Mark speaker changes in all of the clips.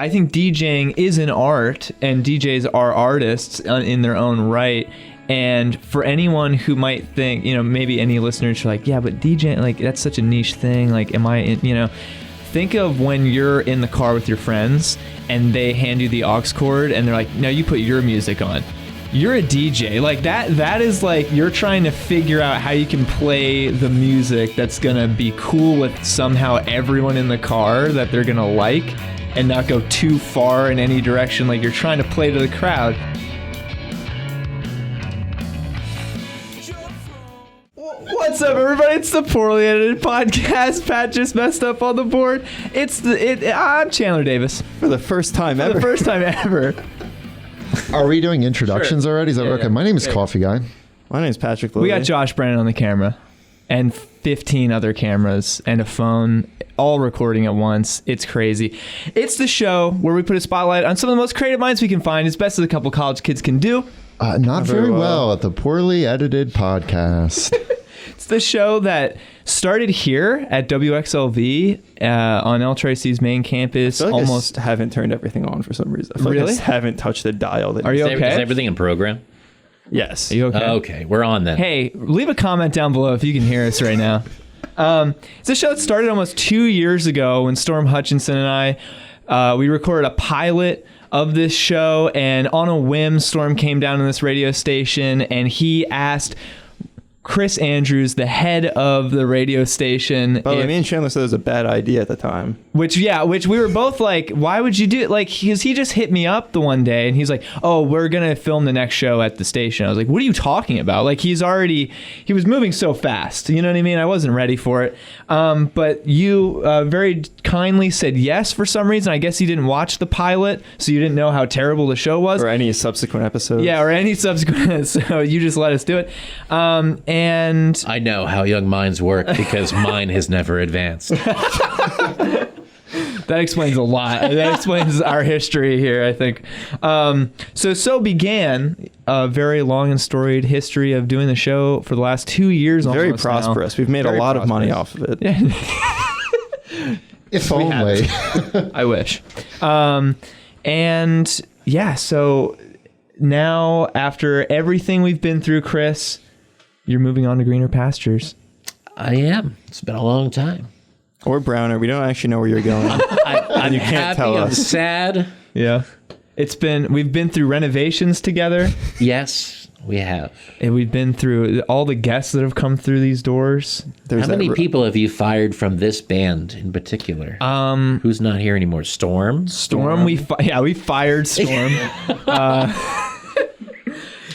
Speaker 1: I think DJing is an art, and DJs are artists in their own right. And for anyone who might think, maybe any listeners are like, yeah, but DJing, like, that's such a niche thing. Like, think of when you're in the car with your friends and they hand you the aux cord and they're like, no, you put your music on. You're a DJ. Like, that is like you're trying to figure out how you can play the music that's going to be cool with somehow everyone in the car that they're going to like and not go too far in any direction. Like, you're trying to play to the crowd. What's up, everybody? It's the Poorly Edited Podcast. Pat just messed up on the board. I'm Chandler Davis.
Speaker 2: For the first time ever.
Speaker 1: For the first time ever.
Speaker 3: Are we doing introductions already? Is that okay?
Speaker 1: Yeah.
Speaker 3: My name is Coffee Guy.
Speaker 2: My name is Patrick Lilly.
Speaker 1: We got Josh Brennan on the camera and 15 other cameras and a phone, all recording at once. It's crazy. It's the show where we put a spotlight on some of the most creative minds we can find, as best as a couple college kids can do.
Speaker 3: Not very well at the Poorly Edited Podcast.
Speaker 1: It's the show that started here at WXLV on El Tracy's main campus.
Speaker 2: I
Speaker 1: Almost
Speaker 2: haven't turned everything on for some reason. I feel
Speaker 1: Really?
Speaker 2: like I just haven't touched the dial.
Speaker 1: Are you okay?
Speaker 4: Is everything in program?
Speaker 2: Yes.
Speaker 1: Are you okay?
Speaker 4: Okay, we're on then.
Speaker 1: Hey, leave a comment down below if you can hear us right now. It's a show that started almost 2 years ago when Storm Hutchinson and I, we recorded a pilot of this show, and on a whim, Storm came down to this radio station and he asked Chris Andrews, the head of the radio station.
Speaker 2: But me and Chandler said it was a bad idea at the time.
Speaker 1: Which we were both like, why would you do it? Like, he just hit me up the one day and he's like, oh, we're going to film the next show at the station. I was like, what are you talking about? Like, he was moving so fast. You know what I mean? I wasn't ready for it. But you very kindly said yes for some reason. I guess you didn't watch the pilot, so you didn't know how terrible the show was.
Speaker 2: Or any subsequent episodes.
Speaker 1: Yeah, or any subsequent. So you just let us do it. And
Speaker 4: I know how young minds work because mine has never advanced.
Speaker 1: that explains a lot. That explains our history here, I think. So began a very long and storied history of doing the show for the last 2 years.
Speaker 2: Very
Speaker 1: almost
Speaker 2: prosperous.
Speaker 1: Now.
Speaker 2: We've made
Speaker 1: Very
Speaker 2: a lot
Speaker 1: prosperous.
Speaker 2: of money off of it.
Speaker 1: Yeah.
Speaker 3: If only.
Speaker 1: I wish. And yeah, so now after everything we've been through, Chris, you're moving on to greener pastures.
Speaker 4: I am. It's been a long time.
Speaker 2: Or browner. We don't actually know where you're going.
Speaker 4: I'm
Speaker 2: You can't
Speaker 4: happy,
Speaker 2: tell
Speaker 4: I'm
Speaker 2: us.
Speaker 4: sad.
Speaker 1: Yeah. We've been through renovations together.
Speaker 4: Yes, we have.
Speaker 1: And we've been through all the guests that have come through these doors.
Speaker 2: There's
Speaker 4: How many people have you fired from this band in particular? Who's not here anymore? Storm?
Speaker 1: We fired Storm.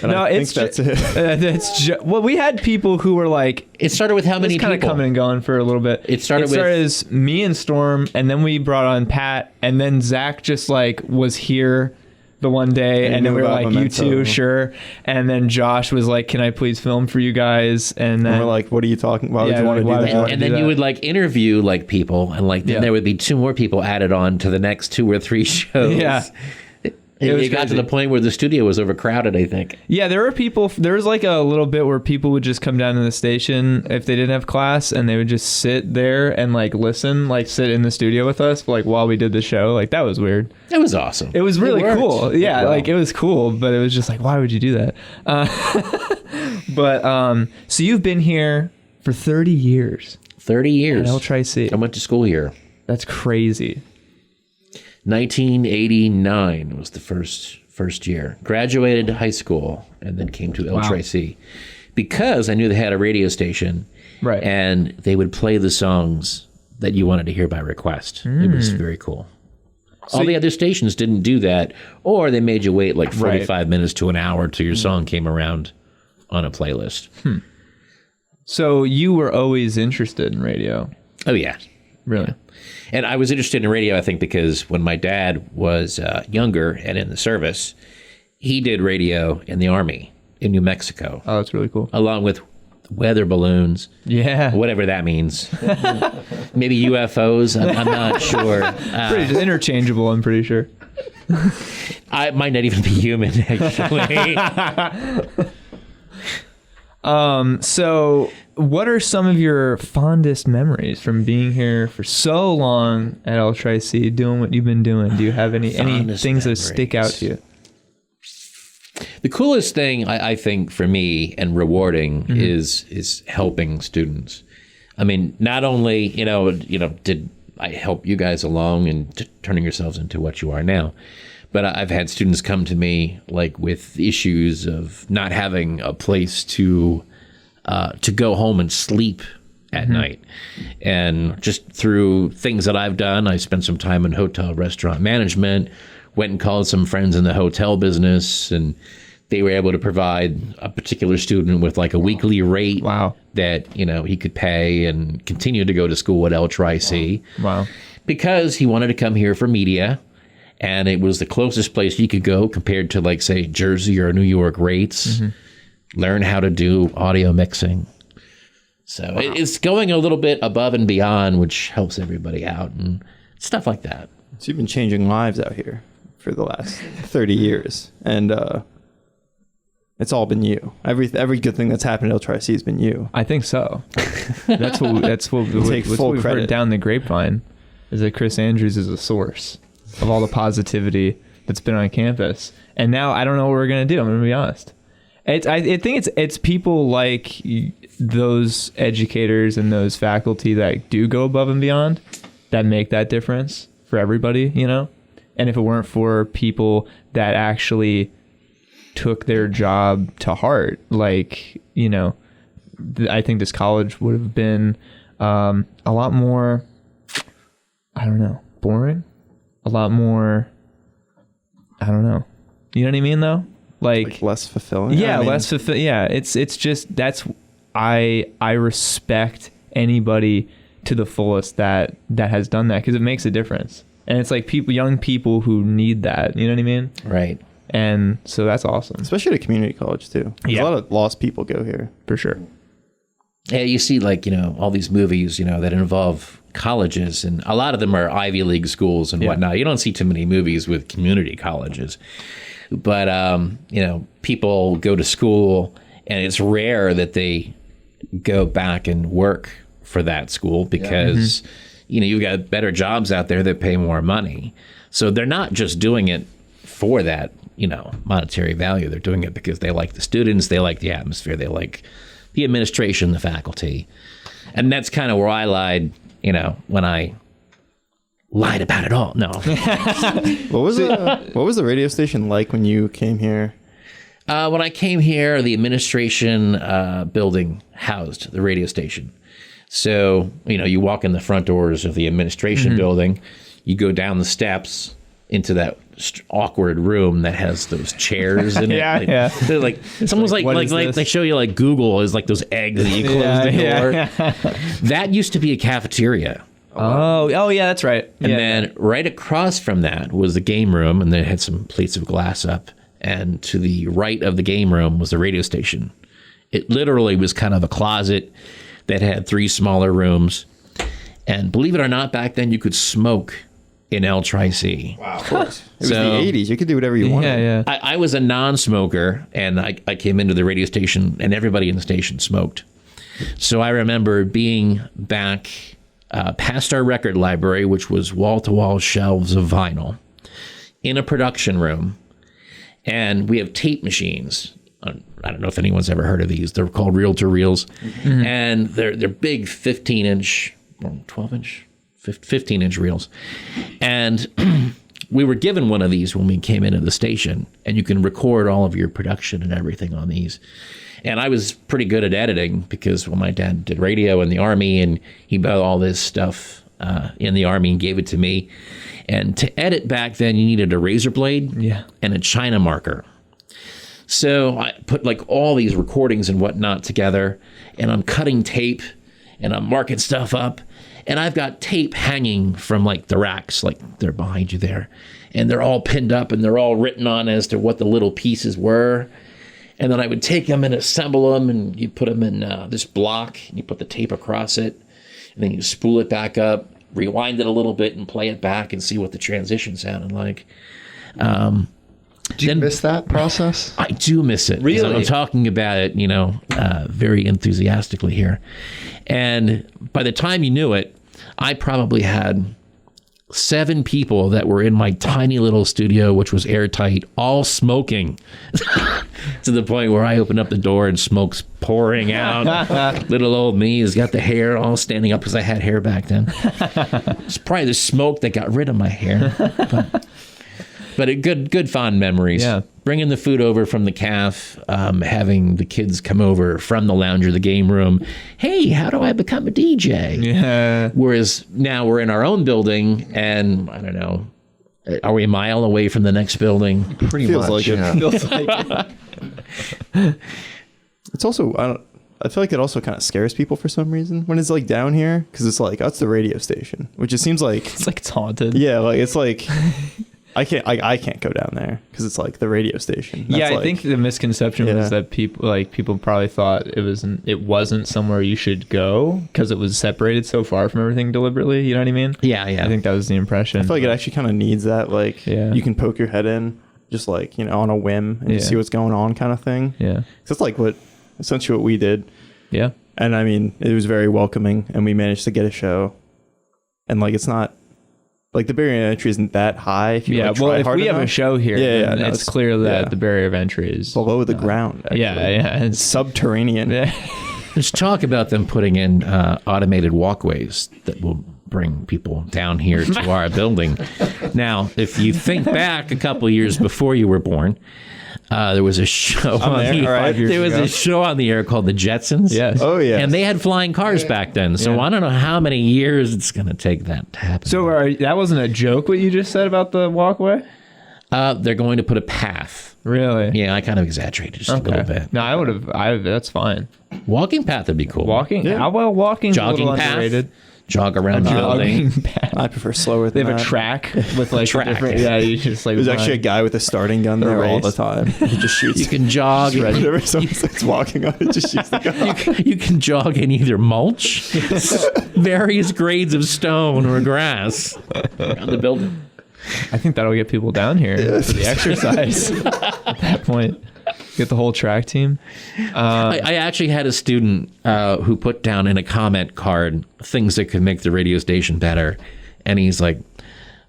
Speaker 1: No,
Speaker 2: I think that's it.
Speaker 1: Well, we had people who were like,
Speaker 4: It started with how many
Speaker 1: kind of
Speaker 4: people?
Speaker 1: coming and going for a little bit.
Speaker 4: It started with-
Speaker 1: as me and Storm, and then we brought on Pat, and then Zach just like was here the one day, and then we were like, you too, sure. And then Josh was like, can I please film for you guys? And then
Speaker 2: we're like, what are you talking about? Why would you want to do that?
Speaker 4: And then you would like interview like people, and like then there would be two more people added on to the next 2 or 3 shows.
Speaker 1: Yeah.
Speaker 4: It got to the point where the studio was overcrowded, I think.
Speaker 1: Yeah, there was like a little bit where people would just come down to the station if they didn't have class, and they would just sit there and like listen, like sit in the studio with us like while we did the show. Like, that was weird.
Speaker 4: It was awesome.
Speaker 1: It was really cool. Yeah,
Speaker 4: Wow.
Speaker 1: like it was cool, but it was just like, why would you do that? But so you've been here for 30 years.
Speaker 4: 30 years.
Speaker 1: At El Tracy.
Speaker 4: I went to school here.
Speaker 1: That's crazy.
Speaker 4: 1989 was the first year. Graduated high school and then came to El Tracy because I knew they had a radio station,
Speaker 1: Right.
Speaker 4: and they would play the songs that you wanted to hear by request. It was very cool. All the other stations didn't do that, or they made you wait like 45 minutes to an hour till your song came around on a playlist.
Speaker 1: So you were always interested in radio.
Speaker 4: Oh, yeah.
Speaker 1: Really?
Speaker 4: And I was interested in radio, I think, because when my dad was younger and in the service, he did radio in the Army in New Mexico.
Speaker 1: Oh, that's really cool.
Speaker 4: Along with weather balloons.
Speaker 1: Yeah.
Speaker 4: Whatever that means. Maybe UFOs. I'm not sure.
Speaker 1: Pretty interchangeable, I'm pretty sure.
Speaker 4: I might not even be human, actually.
Speaker 1: So what are some of your fondest memories from being here for so long at L-Tri-C, doing what you've been doing? Do you have any things that stick out to you?
Speaker 4: The coolest thing I think for me and rewarding is helping students. I mean, not only, did I help you guys along and turning yourselves into what you are now, but I've had students come to me like with issues of not having a place to go home and sleep at night. And just through things that I've done, I spent some time in hotel restaurant management, went and called some friends in the hotel business, and they were able to provide a particular student with like a weekly rate that, he could pay and continue to go to school at L-Tri-C.
Speaker 1: Wow.
Speaker 4: Because he wanted to come here for media, and it was the closest place you could go compared to, like, say, Jersey or New York rates. Learn how to do audio mixing. So it's going a little bit above and beyond, which helps everybody out and stuff like that.
Speaker 2: So you've been changing lives out here for the last 30 years, and it's all been you. Every good thing that's happened at L-Tri-C has been you.
Speaker 1: I think so. That's what we've heard down the grapevine, is that Chris Andrews is a source of all the positivity that's been on campus. And now I don't know what we're gonna do. I'm gonna be honest. I think it's people like those educators and those faculty that do go above and beyond that make that difference for everybody, And if it weren't for people that actually took their job to heart, I think this college would have been a lot more, boring, a lot more, you know what I mean though? Like
Speaker 2: less fulfilling.
Speaker 1: Yeah, less fulfilling. Yeah, it's just I respect anybody to the fullest that has done that, because it makes a difference. And it's like young people who need that, you know what I mean?
Speaker 4: Right.
Speaker 1: And so that's awesome.
Speaker 2: Especially at a community college too. Yeah. A lot of lost people go here.
Speaker 1: For sure.
Speaker 4: Yeah, you see all these movies, that involve colleges, and a lot of them are Ivy League schools and whatnot. You don't see too many movies with community colleges. But, people go to school, and it's rare that they go back and work for that school because, you've got better jobs out there that pay more money. So they're not just doing it for that, monetary value. They're doing it because they like the students, they like the atmosphere, they like the administration, the faculty. And that's kind of where I lied, when I lied about it all. No.
Speaker 2: What was the radio station like when you came here?
Speaker 4: When I came here, the administration building housed the radio station. So, you walk in the front doors of the administration building, you go down the steps into that awkward room that has those chairs in it. They're like, it's almost like they show you like Google is like those eggs that you close the door. That used to be a cafeteria.
Speaker 1: Oh yeah, that's right.
Speaker 4: And then right across from that was the game room, and they had some plates of glass up. And to the right of the game room was the radio station. It literally was kind of a closet that had 3 smaller rooms. And believe it or not, back then you could smoke in L-Tri-C.
Speaker 2: Wow, of course. It was the 80s. You could do whatever you wanted.
Speaker 1: Yeah.
Speaker 4: I was a non-smoker, and I came into the radio station, and everybody in the station smoked. So I remember being back past our record library, which was wall-to-wall shelves of vinyl, in a production room, and we have tape machines. I don't know if anyone's ever heard of these. They're called reel-to-reels, and they're big 15-inch, 12-inch, 15-inch reels. And we were given one of these when we came into the station, and you can record all of your production and everything on these. And I was pretty good at editing because, my dad did radio in the Army, and he bought all this stuff in the Army and gave it to me. And to edit back then, you needed a razor blade and a China marker. So I put like all these recordings and whatnot together, and I'm cutting tape, and I'm marking stuff up. And I've got tape hanging from like the racks, like they're behind you there. And they're all pinned up, and they're all written on as to what the little pieces were. And then I would take them and assemble them, and you put them in this block, and you put the tape across it, and then you spool it back up, rewind it a little bit, and play it back and see what the transition sounded like.
Speaker 3: Do you miss that process?
Speaker 4: I do miss it.
Speaker 1: Really?
Speaker 4: I'm talking about it, very enthusiastically here. And by the time you knew it, I probably had 7 people that were in my tiny little studio, which was airtight, all smoking to the point where I opened up the door and smoke's pouring out. Little old me has got the hair all standing up because I had hair back then. It's probably the smoke that got rid of my hair. But good fond memories.
Speaker 1: Yeah.
Speaker 4: Bringing the food over from the calf, having the kids come over from the lounge or the game room. Hey, how do I become a DJ?
Speaker 1: Yeah.
Speaker 4: Whereas now we're in our own building, and I don't know, are we a mile away from the next building?
Speaker 3: Pretty
Speaker 2: Feels
Speaker 3: much.
Speaker 2: like it.
Speaker 3: Yeah.
Speaker 2: Feels like it. It's also I feel like it also kind of scares people for some reason when it's like down here, because it's like, oh, it's the radio station, which it seems like
Speaker 1: It's haunted.
Speaker 2: yeah, like it's like I can't go down there because it's like the radio station. That's
Speaker 1: Yeah, I
Speaker 2: like-
Speaker 1: think the misconception was that people probably thought it wasn't somewhere you should go because it was separated so far from everything deliberately. You know what I mean?
Speaker 4: Yeah.
Speaker 1: I think that was the impression.
Speaker 2: I feel like it actually kind of needs that. Like,
Speaker 1: Yeah.
Speaker 2: you can poke your head in just like, on a whim and just
Speaker 1: Yeah.
Speaker 2: see what's going on kind of thing.
Speaker 1: Yeah.
Speaker 2: 'Cause that's like essentially what we did.
Speaker 1: Yeah.
Speaker 2: And I mean, it was very welcoming and we managed to get a show. And like, it's not like the barrier to entry isn't that high. If you
Speaker 1: Well,
Speaker 2: try
Speaker 1: if
Speaker 2: hard
Speaker 1: we have a
Speaker 2: enough.
Speaker 1: show here, then
Speaker 2: no,
Speaker 1: it's clear that
Speaker 2: yeah.
Speaker 1: the barrier of entry is
Speaker 2: below the ground. Actually.
Speaker 1: Yeah.
Speaker 2: It's subterranean.
Speaker 4: There's talk about them putting in automated walkways that will bring people down here to our building. Now, if you think back a couple years before you were born, there was a show a show on the air called The Jetsons.
Speaker 1: Yes.
Speaker 2: Oh yeah.
Speaker 4: And they had flying cars back then. So
Speaker 1: Yeah.
Speaker 4: I don't know how many years it's going to take that to happen.
Speaker 1: So that wasn't a joke what you just said about the walkway?
Speaker 4: They're going to put a path.
Speaker 1: Really?
Speaker 4: Yeah, I kind of exaggerated just a little bit.
Speaker 1: No, I would have. That's fine.
Speaker 4: Walking path would be cool.
Speaker 1: Walking.
Speaker 2: Yeah.
Speaker 1: How well walking?
Speaker 4: Jogging
Speaker 1: a little
Speaker 4: path.
Speaker 1: underrated.
Speaker 4: Jog around the building.
Speaker 1: Jogging path.
Speaker 2: I prefer slower
Speaker 1: They
Speaker 2: than
Speaker 1: have
Speaker 2: that.
Speaker 1: a track with like
Speaker 4: Track.
Speaker 1: different. Yeah, you just like.
Speaker 2: There's actually a guy with a starting gun there all the
Speaker 1: race.
Speaker 2: time. He just shoots.
Speaker 4: You can jog.
Speaker 2: Whenever someone starts walking on it, just shoots the guy.
Speaker 4: You can jog in either mulch, various grades of stone, or grass around the building.
Speaker 1: I think that'll get people down here for the exercise. At that point, get the whole track team.
Speaker 4: I actually had a student who put down in a comment card things that could make the radio station better. And he's like,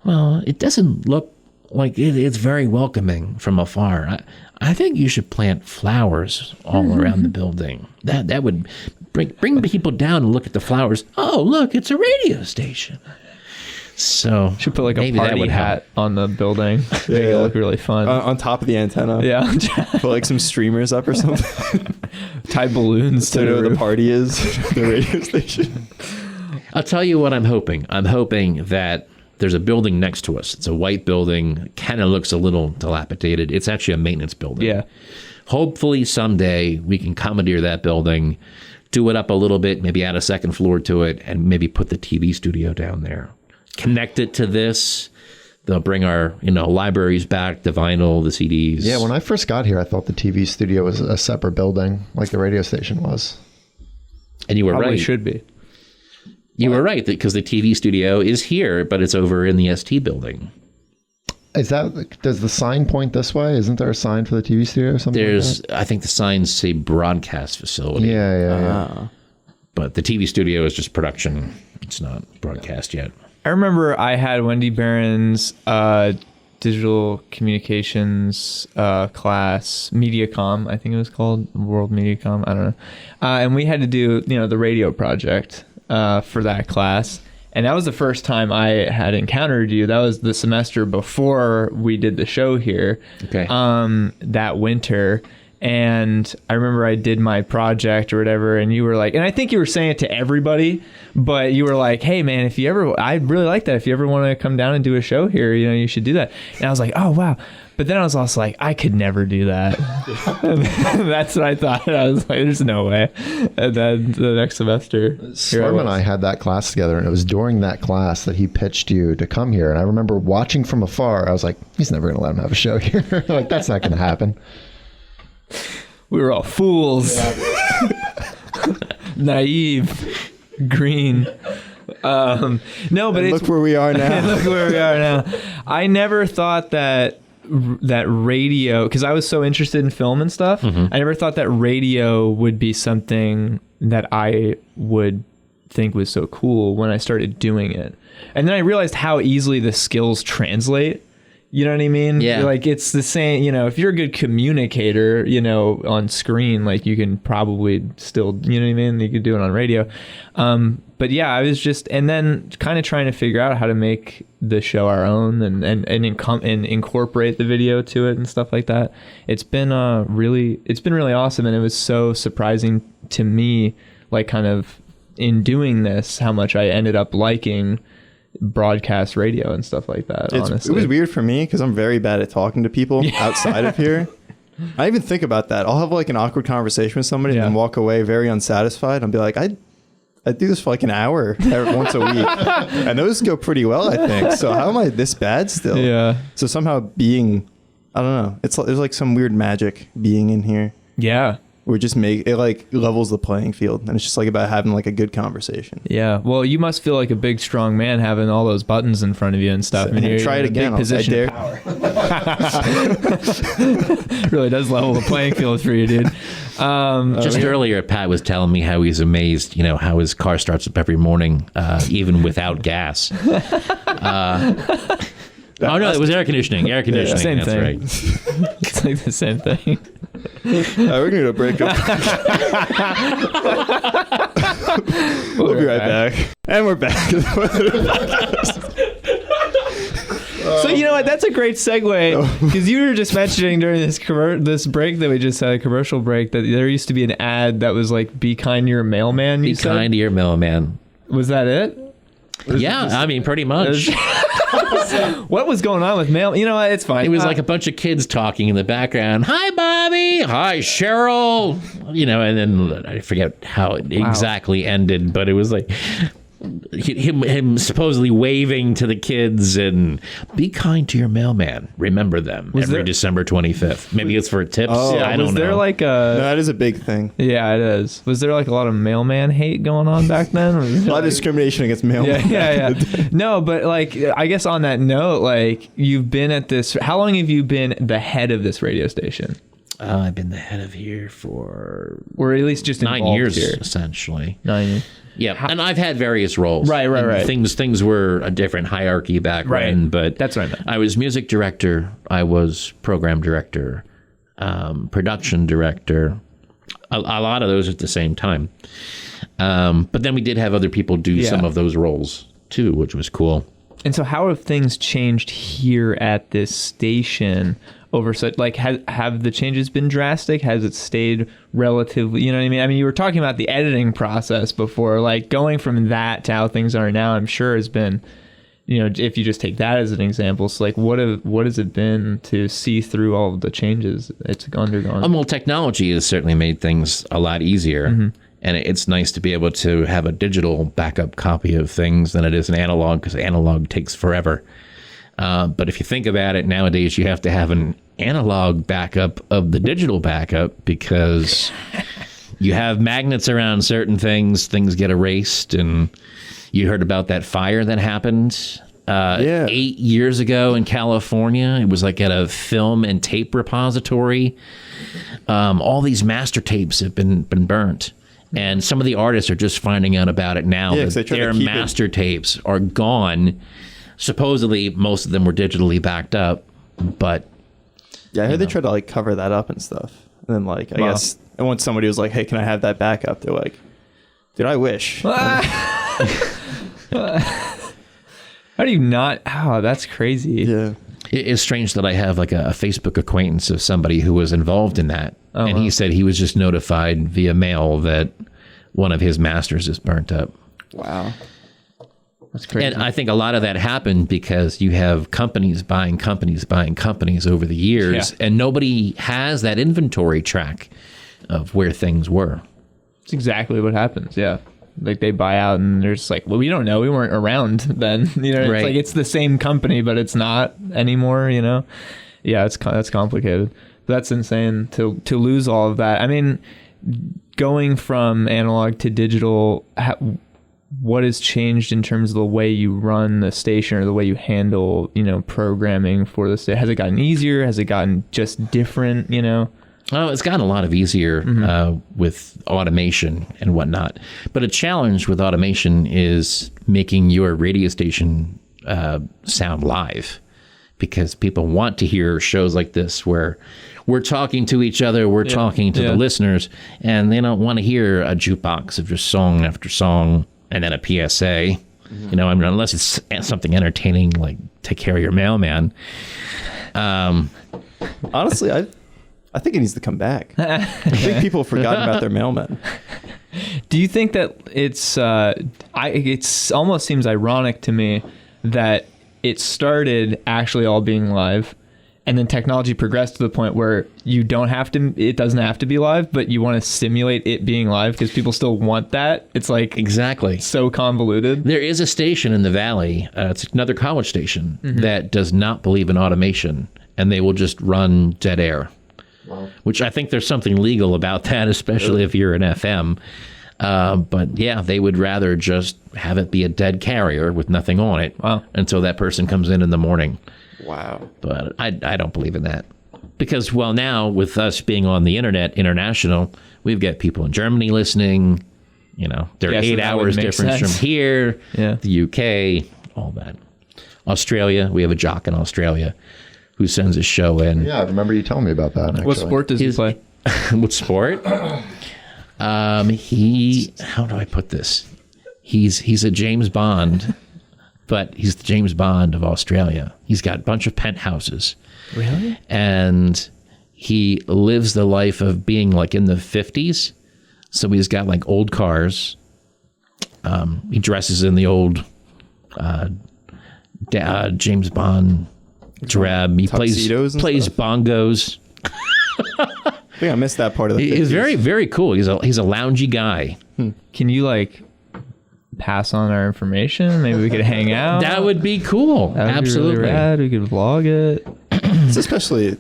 Speaker 4: well, it doesn't look like it's very welcoming from afar. I think you should plant flowers all around the building. That would bring people down and look at the flowers. Oh, look, it's a radio station. So
Speaker 1: Should put like a
Speaker 4: maybe that
Speaker 1: party
Speaker 4: would help.
Speaker 1: hat on the building. Make it look really fun.
Speaker 2: On top of the antenna.
Speaker 1: Yeah.
Speaker 2: Put like some streamers up or something.
Speaker 1: Tie balloons
Speaker 2: So
Speaker 1: to
Speaker 2: you know
Speaker 1: the
Speaker 2: where the
Speaker 1: roof.
Speaker 2: party is. The radio station.
Speaker 4: I'll tell you what I'm hoping. I'm hoping that there's a building next to us. It's a white building. Kind of looks a little dilapidated. It's actually a maintenance building.
Speaker 1: Yeah.
Speaker 4: Hopefully someday we can commandeer that building, do it up a little bit, maybe add a second floor to it, and maybe put the TV studio down there. Connect it to this. They'll bring our, libraries back, the vinyl, the CDs.
Speaker 3: Yeah, when I first got here, I thought the TV studio was a separate building, like the radio station was.
Speaker 4: And you were
Speaker 1: Probably
Speaker 4: right.
Speaker 1: should be.
Speaker 4: You were right, because the TV studio is here, but it's over in the ST building.
Speaker 3: Does the sign point this way? Isn't there a sign for the TV studio or something?
Speaker 4: There's, I think the signs say broadcast facility.
Speaker 3: Yeah.
Speaker 4: But the TV studio is just production. It's not broadcast yet.
Speaker 1: I remember I had Wendy Barron's digital communications class, MediaCom, I think it was called, World MediaCom, I don't know. And we had to do, the radio project for that class. And that was the first time I had encountered you. That was the semester before we did the show here.
Speaker 4: Okay.
Speaker 1: That winter. And I remember I did my project or whatever, and you were like, and I think you were saying it to everybody, but you were like, hey man, I'd really like that. If you ever want to come down and do a show here, you should do that. And I was like, oh wow. But then I was also like, I could never do that. That's what I thought. I was like, there's no way. And then the next semester,
Speaker 3: Slim and I had that class together, and it was during that class that he pitched you to come here. And I remember watching from afar. I was like, he's never going to let him have a show here. Like, that's not going to happen.
Speaker 1: We were all fools. Naive. Green. No, but
Speaker 2: And
Speaker 1: it's
Speaker 2: look where we are now.
Speaker 1: look where we are now. I never thought that radio, because I was so interested in film and stuff. I never thought that radio would be something that I would think was so cool when I started doing it. And then I realized how easily the skills translate. You know what I mean?
Speaker 4: Yeah.
Speaker 1: Like it's the same, you know, if you're a good communicator, you know, on screen, like you can probably still, you know what I mean? You could do it on radio. But yeah, I was just, and then kind of trying to figure out how to make the show our own and incorporate the video to it and stuff like that. It's been really awesome. And it was so surprising to me, like kind of in doing this, how much I ended up liking broadcast radio and stuff like that. Honestly,
Speaker 2: it was weird for me because I'm very bad at talking to people outside of here. I even think about that. I'll have like an awkward conversation with somebody and then walk away very unsatisfied. I'll be like, I do this for like an hour once a week, and those go pretty well, I think. So how am I this bad still?
Speaker 1: Yeah.
Speaker 2: So somehow being, I don't know. There's like some weird magic being in here.
Speaker 1: Yeah.
Speaker 2: Or just it like levels the playing field, and it's just like about having like a good conversation.
Speaker 1: Yeah. Well, you must feel like a big, strong man having all those buttons in front of you and stuff.
Speaker 2: So, try it again.
Speaker 1: Position of power. Really does level the playing field for you, dude.
Speaker 4: Just earlier, Pat was telling me how he's amazed, you know, how his car starts up every morning, even without gas. Oh no, it was air conditioning. Air conditioning.
Speaker 1: Same
Speaker 4: that's
Speaker 1: thing.
Speaker 4: Right.
Speaker 1: It's like the same thing.
Speaker 2: We're gonna break up. We'll be right back. And we're back.
Speaker 1: So you know what? That's a great segue, because you were just mentioning during this break that we just had, a commercial break, that there used to be an ad that was like, "Be kind to your mailman."
Speaker 4: Be kind to your mailman.
Speaker 1: Was that it?
Speaker 4: Yeah, I mean, pretty much.
Speaker 1: What was going on with mail? You know what? It's fine.
Speaker 4: It was like a bunch of kids talking in the background. Hi, Bobby. Hi, Cheryl. You know, and then I forget how it exactly ended, but it was like him supposedly waving to the kids and be kind to your mailman. Remember them every December 25th. Maybe it's for tips.
Speaker 2: Oh,
Speaker 4: I don't know.
Speaker 1: Was there like a...
Speaker 2: No, that is a big thing.
Speaker 1: Yeah, it is. Was there like a lot of mailman hate going on back then?
Speaker 2: A lot of discrimination against mailmen.
Speaker 1: Yeah. No, but like, I guess on that note, like, you've been at this... How long have you been the head of this radio station?
Speaker 4: I've been the head of here for...
Speaker 1: Or at least just
Speaker 4: 9 years,
Speaker 1: here.
Speaker 4: essentially.
Speaker 1: 9 years.
Speaker 4: Yeah, and I've had various roles.
Speaker 1: Right.
Speaker 4: Things were a different hierarchy back then, but
Speaker 1: that's what I meant.
Speaker 4: I was music director, I was program director, production director, a lot of those at the same time. But then we did have other people do some of those roles too, which was cool.
Speaker 1: And so how have things changed here at this station over such, like, have the changes been drastic? Has it stayed relatively, you know what I mean? I mean, you were talking about the editing process before, like going from that to how things are now, I'm sure has been, you know, if you just take that as an example, so like what has it been to see through all of the changes it's undergone?
Speaker 4: Well, technology has certainly made things a lot easier. Mm-hmm. And it's nice to be able to have a digital backup copy of things than it is an analog, because analog takes forever. But if you think about it, nowadays you have to have an analog backup of the digital backup, because you have magnets around certain things get erased. And you heard about that fire that happened 8 years ago in California. It was like at a film and tape repository. All these master tapes have been burnt. And some of the artists are just finding out about it now. That their master tapes are gone. Supposedly, most of them were digitally backed up, but...
Speaker 2: Yeah, I heard they tried to, like, cover that up and stuff. And then, like, I guess... And once somebody was like, hey, can I have that backup? They're like, dude, I wish.
Speaker 1: How do you not... Oh, that's crazy.
Speaker 2: Yeah.
Speaker 4: It's strange that I have, like, a Facebook acquaintance of somebody who was involved in that. And he said he was just notified via mail that one of his masters is burnt up.
Speaker 2: Wow.
Speaker 1: That's crazy.
Speaker 4: And I think a lot of that happened because you have companies buying companies over the years, and nobody has that inventory track of where things were.
Speaker 1: That's exactly what happens, yeah. Like, they buy out and they're just like, well, we don't know. We weren't around then. You know, it's like it's the same company, but it's not anymore, you know? Yeah, that's complicated. That's insane to lose all of that. I mean, going from analog to digital, what has changed in terms of the way you run the station or the way you handle, programming for the station? Has it gotten easier? Has it gotten just different,
Speaker 4: Oh, it's gotten a lot of easier with automation and whatnot. But a challenge with automation is making your radio station sound live, because people want to hear shows like this where we're talking to each other, we're talking to the listeners, and they don't want to hear a jukebox of just song after song and then a PSA. Unless it's something entertaining like Take Care of Your Mailman.
Speaker 2: Honestly, I think it needs to come back. I think people have forgotten about their mailmen.
Speaker 1: Do you think that it's almost seems ironic to me that it started actually all being live, and then technology progressed to the point where it doesn't have to be live, but you want to simulate it being live because people still want that? It's like
Speaker 4: exactly
Speaker 1: so convoluted.
Speaker 4: There is a station in the Valley, it's another college station, that does not believe in automation, and they will just run dead air. Wow. Which I think there's something legal about that, especially if you're an FM. But yeah, they would rather just have it be a dead carrier with nothing on it until that person comes in the morning.
Speaker 2: Wow.
Speaker 4: But I don't believe in that. Because, well, now with us being on the internet, international, we've got people in Germany listening. They're 8 hours difference from here, the UK, all that. Australia, we have a jock in Australia who sends a show in.
Speaker 3: Yeah, I remember you telling me about that, actually.
Speaker 1: What sport does he play?
Speaker 4: What sport? How do I put this? He's a James Bond, but he's the James Bond of Australia. He's got a bunch of penthouses.
Speaker 1: Really?
Speaker 4: And he lives the life of being like in the 50s. So he's got like old cars. He dresses in the old James Bond drab. He plays bongos.
Speaker 2: I think I missed that part of the 50s.
Speaker 4: He's very, very cool. He's a loungy guy.
Speaker 1: Can you pass on our information? Maybe we could hang out.
Speaker 4: That would be cool. Absolutely.
Speaker 1: Be really rad. We could vlog it.
Speaker 2: It's especially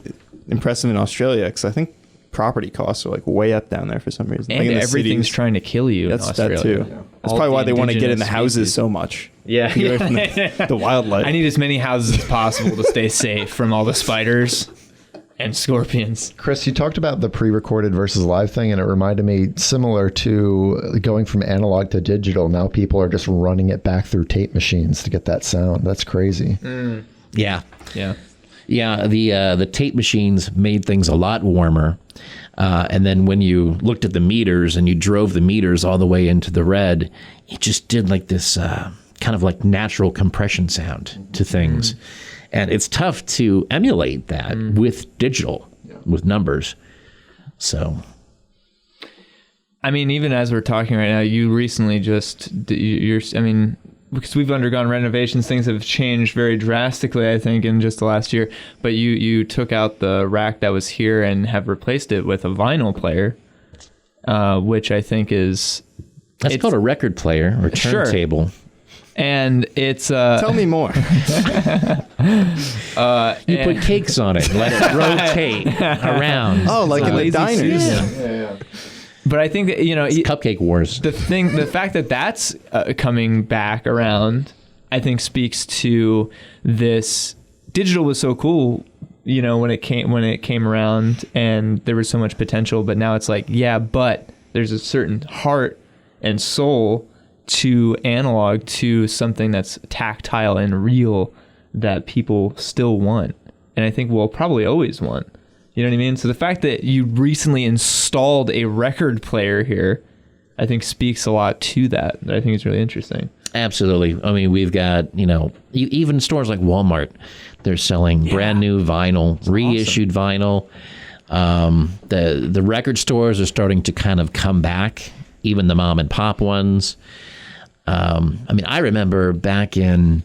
Speaker 2: impressive in Australia because I think property costs are way up down there for some reason.
Speaker 1: And everything's trying to kill you in Australia.
Speaker 2: That too. Yeah. That's probably why they want to get in the houses so much.
Speaker 1: Yeah.
Speaker 2: Away from the wildlife.
Speaker 1: I need as many houses as possible to stay safe from all the spiders and scorpions.
Speaker 3: Chris, you talked about the pre-recorded versus live thing, and it reminded me similar to going from analog to digital. Now people are just running it back through tape machines to get that sound. That's crazy.
Speaker 4: Yeah.
Speaker 1: Yeah.
Speaker 4: Yeah, the tape machines made things a lot warmer. And then when you looked at the meters and you drove the meters all the way into the red, it just did this kind of natural compression sound to things. And it's tough to emulate that with digital, with numbers. So,
Speaker 1: I mean, even as we're talking right now, you recently because we've undergone renovations, things have changed very drastically, I think, in just the last year. But you took out the rack that was here and have replaced it with a vinyl player, which I think is...
Speaker 4: That's called a record player or turntable.
Speaker 1: Sure. And it's...
Speaker 2: Tell me more.
Speaker 4: You put cakes on it and let it rotate around.
Speaker 2: Oh, like in the diners.
Speaker 4: Yeah.
Speaker 1: But I think that,
Speaker 4: it's Cupcake Wars.
Speaker 1: The fact that that's coming back around, I think speaks to this. Digital was so cool, when it came around, and there was so much potential. But now it's but there's a certain heart and soul to analog, to something that's tactile and real that people still want, and I think will probably always want. You know what I mean? So the fact that you recently installed a record player here, I think speaks a lot to that. I think it's really interesting.
Speaker 4: Absolutely. I mean, we've got, even stores like Walmart, they're selling brand new vinyl, that's reissued vinyl. The record stores are starting to kind of come back, even the mom and pop ones. I remember back in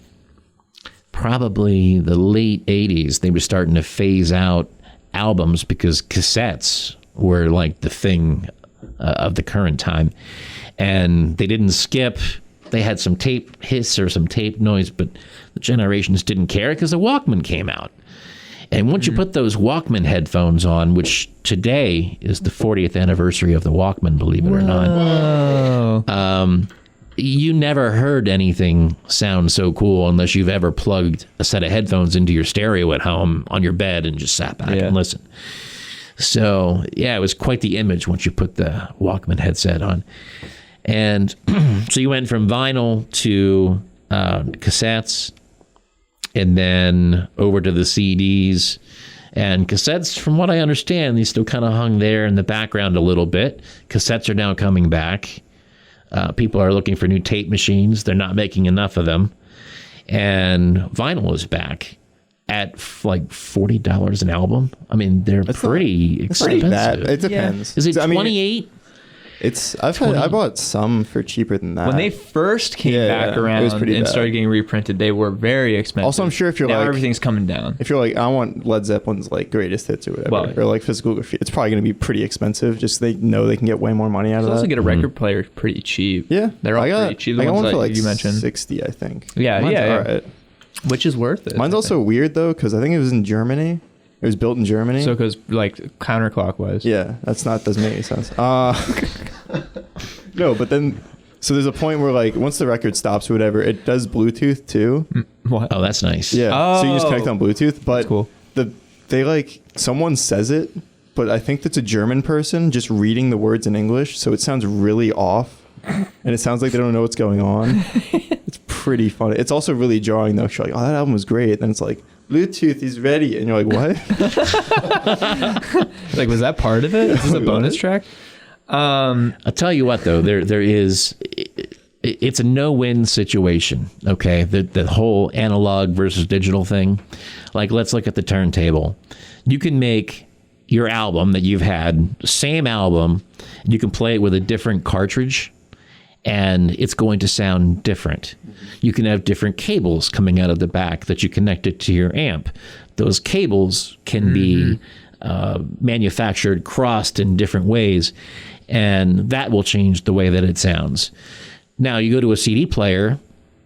Speaker 4: probably the late 80s, they were starting to phase out albums because cassettes were the thing of the current time, and they didn't skip. They had some tape hiss or some tape noise, but the generations didn't care because the Walkman came out. And once you put those Walkman headphones on, which today is the 40th anniversary of the Walkman, believe it or not, you never heard anything sound so cool unless you've ever plugged a set of headphones into your stereo at home on your bed and just sat back and listened. So, yeah, it was quite the image once you put the Walkman headset on. And so you went from vinyl to cassettes, and then over to the CDs. And cassettes, from what I understand, they still kind of hung there in the background a little bit. Cassettes are now coming back. People are looking for new tape machines. They're not making enough of them. And vinyl is back at like $40 an album. I mean, they're pretty expensive.
Speaker 2: It depends.
Speaker 4: Is it 28?
Speaker 2: I bought some for cheaper than that.
Speaker 1: When they first came back around and started getting reprinted, they were very expensive.
Speaker 2: Also, I'm sure if you're
Speaker 1: now
Speaker 2: like,
Speaker 1: everything's coming down.
Speaker 2: If you're like, I want Led Zeppelin's like greatest hits or whatever, or like physical graffiti, it's probably going to be pretty expensive. Just they know they can get way more money out of that.
Speaker 1: Also get a record player pretty cheap.
Speaker 2: Yeah,
Speaker 1: they're all pretty cheap. The
Speaker 2: I got
Speaker 1: ones
Speaker 2: one for like
Speaker 1: you mentioned,
Speaker 2: 60, I think.
Speaker 1: Yeah,
Speaker 2: Mine's
Speaker 1: yeah.
Speaker 2: all right.
Speaker 1: Which is worth it.
Speaker 2: Mine's also weird though because I think it was in Germany. It was built in Germany.
Speaker 1: So it goes like counterclockwise.
Speaker 2: Yeah, doesn't make any sense. No, but then, so there's a point where like once the record stops or whatever, it does Bluetooth too.
Speaker 4: What? Oh, that's nice.
Speaker 2: Yeah. So you just connect on Bluetooth, but
Speaker 1: cool.
Speaker 2: They like someone says it, but I think that's a German person just reading the words in English, so it sounds really off, and it sounds like they don't know what's going on. It's pretty funny. It's also really jarring though. You're like, oh, that album was great. Then it's like, Bluetooth is ready, and you're like, what?
Speaker 1: Like, was that part of it? Is this a bonus track?
Speaker 4: I'll tell you what, though, there is. It's a no-win situation. Okay, the whole analog versus digital thing. Like, let's look at the turntable. You can make your album that you've had, same album. You can play it with a different cartridge, and it's going to sound different. You can have different cables coming out of the back that you connect it to your amp. Those cables can be manufactured, crossed in different ways, and that will change the way that it sounds. Now, you go to a CD player,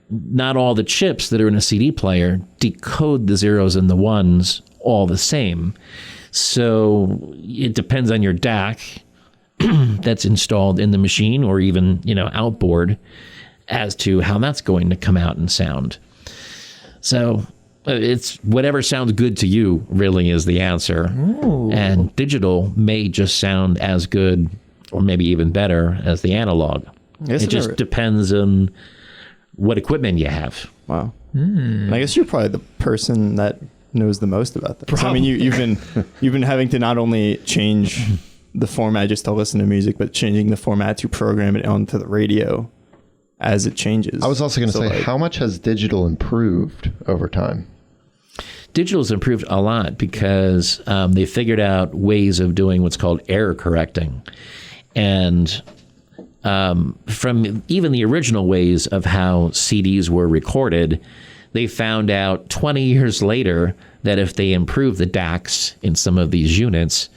Speaker 4: not all the chips that are in a CD player decode the zeros and the ones all the same. So it depends on your DAC that's installed in the machine or even, outboard as to how that's going to come out and sound. So it's whatever sounds good to you really is the answer. Ooh. And digital may just sound as good or maybe even better as the analog. It just depends on what equipment you have.
Speaker 2: Wow. And I guess you're probably the person that knows the most about that. So, I mean, you've been having to not only change the format just to listen to music, but changing the format to program it onto the radio as it changes.
Speaker 3: I was also going to say, how much has digital improved over time?
Speaker 4: Digital's improved a lot because they figured out ways of doing what's called error correcting. And from even the original ways of how CDs were recorded, they found out 20 years later that if they improve the DACs in some of these units,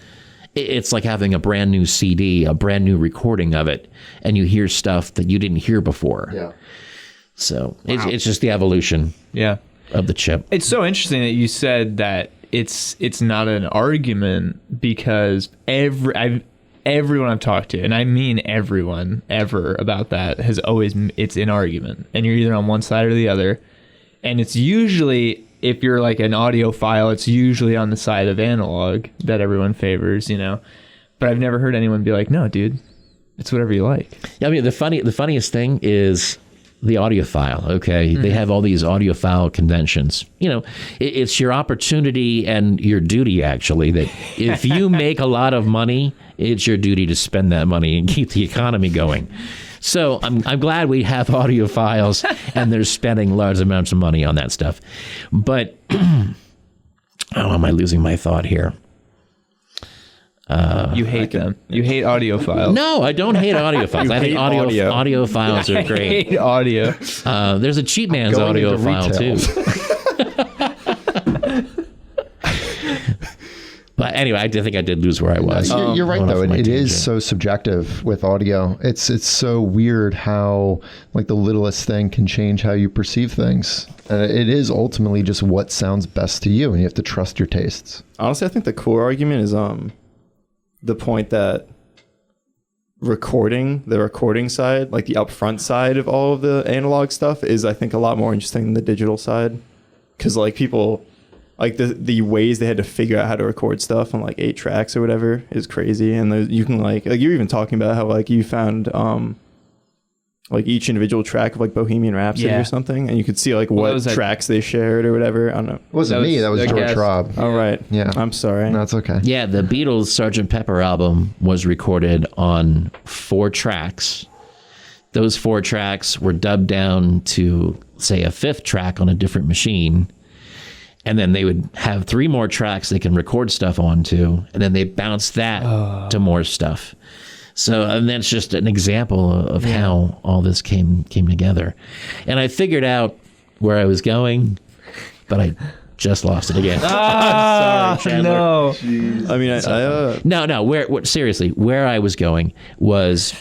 Speaker 4: it's like having a brand new CD, a brand new recording of it, and you hear stuff that you didn't hear before. Yeah. So it's just the evolution of the chip.
Speaker 1: It's so interesting that you said that it's not an argument because everyone I've talked to, and I mean everyone ever about that, has always, it's an argument. And you're either on one side or the other. And it's usually, if you're like an audiophile, it's usually on the side of analog that everyone favors, But I've never heard anyone be like, no, dude, it's whatever you like.
Speaker 4: Yeah, I mean, the funniest thing is the audiophile, okay? Mm-hmm. They have all these audiophile conventions. It's your opportunity and your duty, actually, that if you make a lot of money, it's your duty to spend that money and keep the economy going. So I'm glad we have audiophiles and they're spending large amounts of money on that stuff. But, am I losing my thought here?
Speaker 1: You hate them. You hate audiophiles.
Speaker 4: No, I don't hate audiophiles. I think audiophiles are great.
Speaker 1: I hate audio.
Speaker 4: There's a cheap man's audiophile too. But anyway, I think I did lose where I was.
Speaker 3: You're right, though. It is so subjective with audio. It's so weird how like the littlest thing can change how you perceive things. It is ultimately just what sounds best to you, and you have to trust your tastes.
Speaker 2: Honestly, I think the core argument is the point that the recording side, like the upfront side of all of the analog stuff is, I think, a lot more interesting than the digital side. Because like people, like the ways they had to figure out how to record stuff on like 8 tracks or whatever is crazy. And you can like you're even talking about how like you found like each individual track of like Bohemian Rhapsody or something, and you could see like what tracks they shared or whatever. I don't know.
Speaker 3: It wasn't me. That was George Robb.
Speaker 2: Oh, right.
Speaker 3: Yeah.
Speaker 2: I'm sorry.
Speaker 3: No, it's okay.
Speaker 4: Yeah, the Beatles' Sgt. Pepper album was recorded on 4 tracks. Those 4 tracks were dubbed down to, say, a 5th track on a different machine. And then they would have 3 more tracks they can record stuff onto, and then they bounce that to more stuff. So, and that's just an example of how all this came together. And I figured out where I was going, but I just lost it again. Sorry, Chandler.
Speaker 1: No.
Speaker 2: Jeez. I mean,
Speaker 4: no. Seriously, where I was going was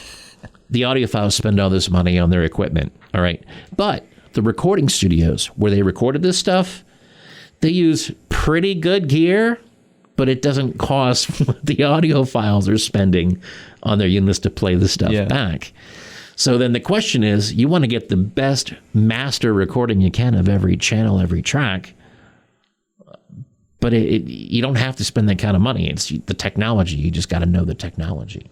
Speaker 4: the audiophiles spend all this money on their equipment. All right. But the recording studios where they recorded this stuff, they use pretty good gear, but it doesn't cost what the audiophiles are spending on their units to play the stuff back. So then the question is, you want to get the best master recording you can of every channel, every track, but you don't have to spend that kind of money. It's the technology. You just got to know the technology.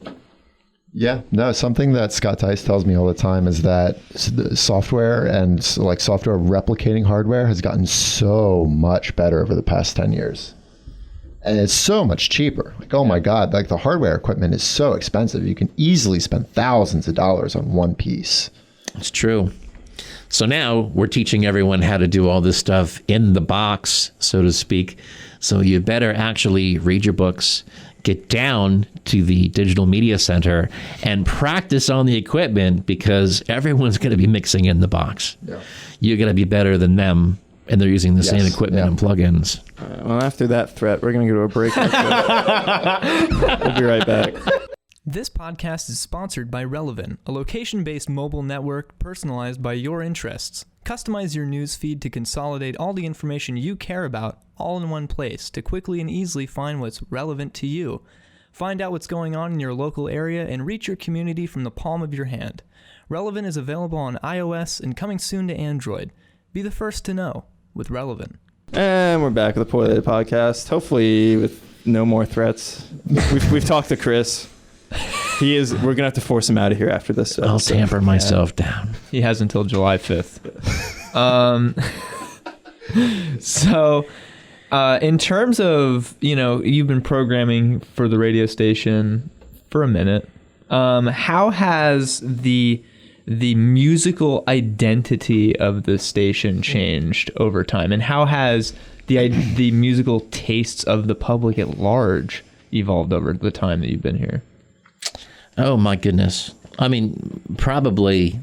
Speaker 3: Yeah, no, something that Scott Tice tells me all the time is that the software and like software replicating hardware has gotten so much better over the past 10 years. And it's so much cheaper. Like, oh my God, like the hardware equipment is so expensive. You can easily spend thousands of dollars on one piece.
Speaker 4: It's true. So now we're teaching everyone how to do all this stuff in the box, so to speak. So you better actually read your books, get down to the digital media center and practice on the equipment, because everyone's going to be mixing in the box. Yeah. You're going to be better than them, and they're using the same equipment and plugins.
Speaker 2: Well, after that threat, we're going to go to a break. We'll be right back.
Speaker 5: This podcast is sponsored by Relevant, a location-based mobile network personalized by your interests. Customize your news feed to consolidate all the information you care about all in one place to quickly and easily find what's relevant to you. Find out what's going on in your local area and reach your community from the palm of your hand. Relevant is available on iOS and coming soon to Android. Be the first to know with Relevant.
Speaker 2: And we're back with the Poorly Podcast, hopefully with no more threats. We've talked to Chris. We're going to have to force him out of here after this.
Speaker 4: I'll tamper myself down.
Speaker 1: He has until July 5th. So, in terms of, you've been programming for the radio station for a minute. How has the musical identity of the station changed over time? And how has the musical tastes of the public at large evolved over the time that you've been here?
Speaker 4: Oh, my goodness. I mean, probably,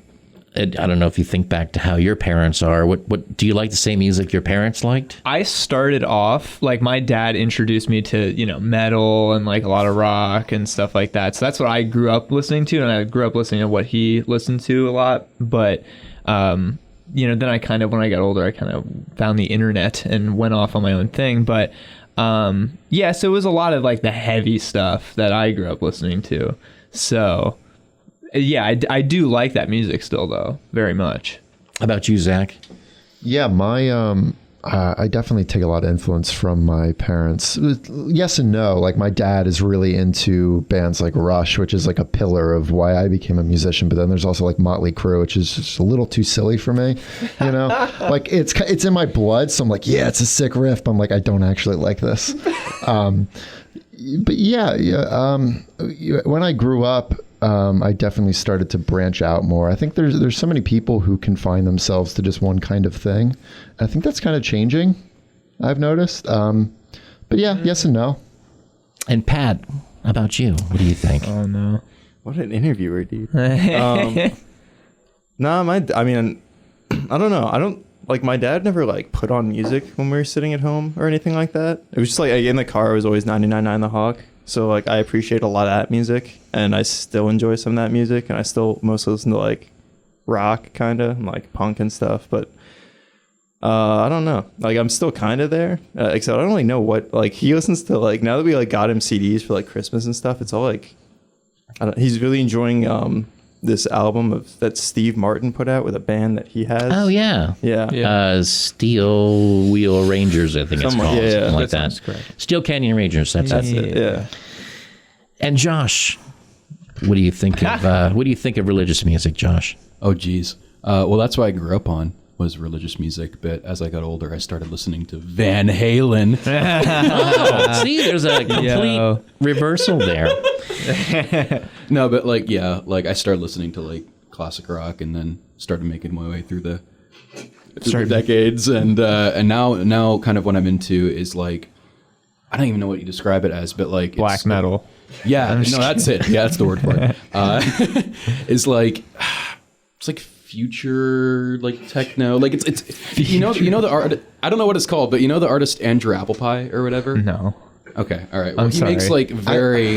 Speaker 4: I don't know if you think back to how your parents are. What do you like the same music your parents liked?
Speaker 1: I started off, like, my dad introduced me to, metal and, like, a lot of rock and stuff like that. So that's what I grew up listening to, and I grew up listening to what he listened to a lot. But, then when I got older, I kind of found the internet and went off on my own thing. But, so it was a lot of, like, the heavy stuff that I grew up listening to. So, yeah, I do like that music still, though, very much.
Speaker 4: How about you, Zach?
Speaker 3: Yeah, I definitely take a lot of influence from my parents. Yes and no. Like, my dad is really into bands like Rush, which is like a pillar of why I became a musician. But then there's also like Motley Crue, which is just a little too silly for me. Like it's in my blood. So I'm like, yeah, it's a sick riff. But I'm like, I don't actually like this. But when I grew up, I definitely started to branch out more. I think there's so many people who confine themselves to just one kind of thing. I think that's kind of changing, I've noticed. But yeah, yes and no.
Speaker 4: And Pat, how about you? What do you think?
Speaker 1: Oh, no.
Speaker 2: What an interviewer, dude. I don't know. My dad never, like, put on music when we were sitting at home or anything like that. It was just, like, in the car, it was always 99.9 The Hawk. So, like, I appreciate a lot of that music, and I still enjoy some of that music, and I still mostly listen to, like, rock, kind of, like, punk and stuff, but I don't know. Like, I'm still kind of there, except I don't really know what, like, he listens to, like, now that we, like, got him CDs for, like, Christmas and stuff, it's all, like, He's really enjoying this album that Steve Martin put out with a band that he has.
Speaker 4: Oh yeah. Steel Wheel Rangers, I think it's called. Something like that. Steel Canyon Rangers. That's
Speaker 2: it. Yeah.
Speaker 4: And Josh, what do you think of religious music, Josh?
Speaker 6: Oh geez. Well, that's what I grew up on, was religious music. But as I got older, I started listening to Van Halen.
Speaker 4: See, there's a complete reversal there.
Speaker 6: No, but I started listening to classic rock, and then started making my way through the decades, and now kind of what I'm into is I don't even know what you describe it as, but
Speaker 1: black metal.
Speaker 6: Yeah, no, that's it. Yeah, that's the word for it. It's future techno. It's you know the art. I don't know what it's called, but you know the artist Andrew Applepie or whatever.
Speaker 1: No.
Speaker 6: Okay. All right. Well, he makes very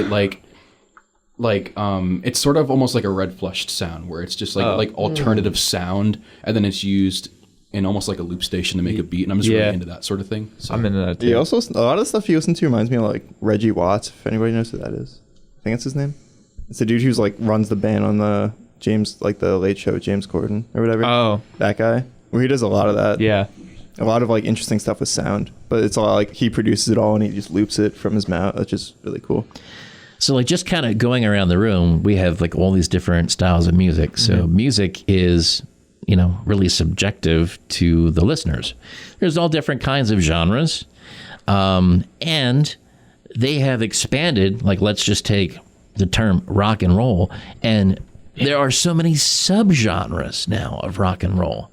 Speaker 6: it's sort of almost like a Red Flushed sound, where it's just alternative sound, and then it's used in almost like a loop station to make a beat, and I'm just really into that sort of thing. So.
Speaker 1: I'm into that too.
Speaker 2: Yeah, also a lot of the stuff you listen to reminds me of Reggie Watts, if anybody knows who that is. I think that's his name. It's the dude who's runs the band on the the Late Show, James Corden or whatever.
Speaker 1: Oh,
Speaker 2: that guy. Where he does a lot of that.
Speaker 1: Yeah.
Speaker 2: A lot of interesting stuff with sound, but it's all he produces it all and he just loops it from his mouth. That's just really cool.
Speaker 4: So just kind of going around the room, we have all these different styles of music. So music is, really subjective to the listeners. There's all different kinds of genres. And they have expanded, let's just take the term rock and roll, and there are so many subgenres now of rock and roll.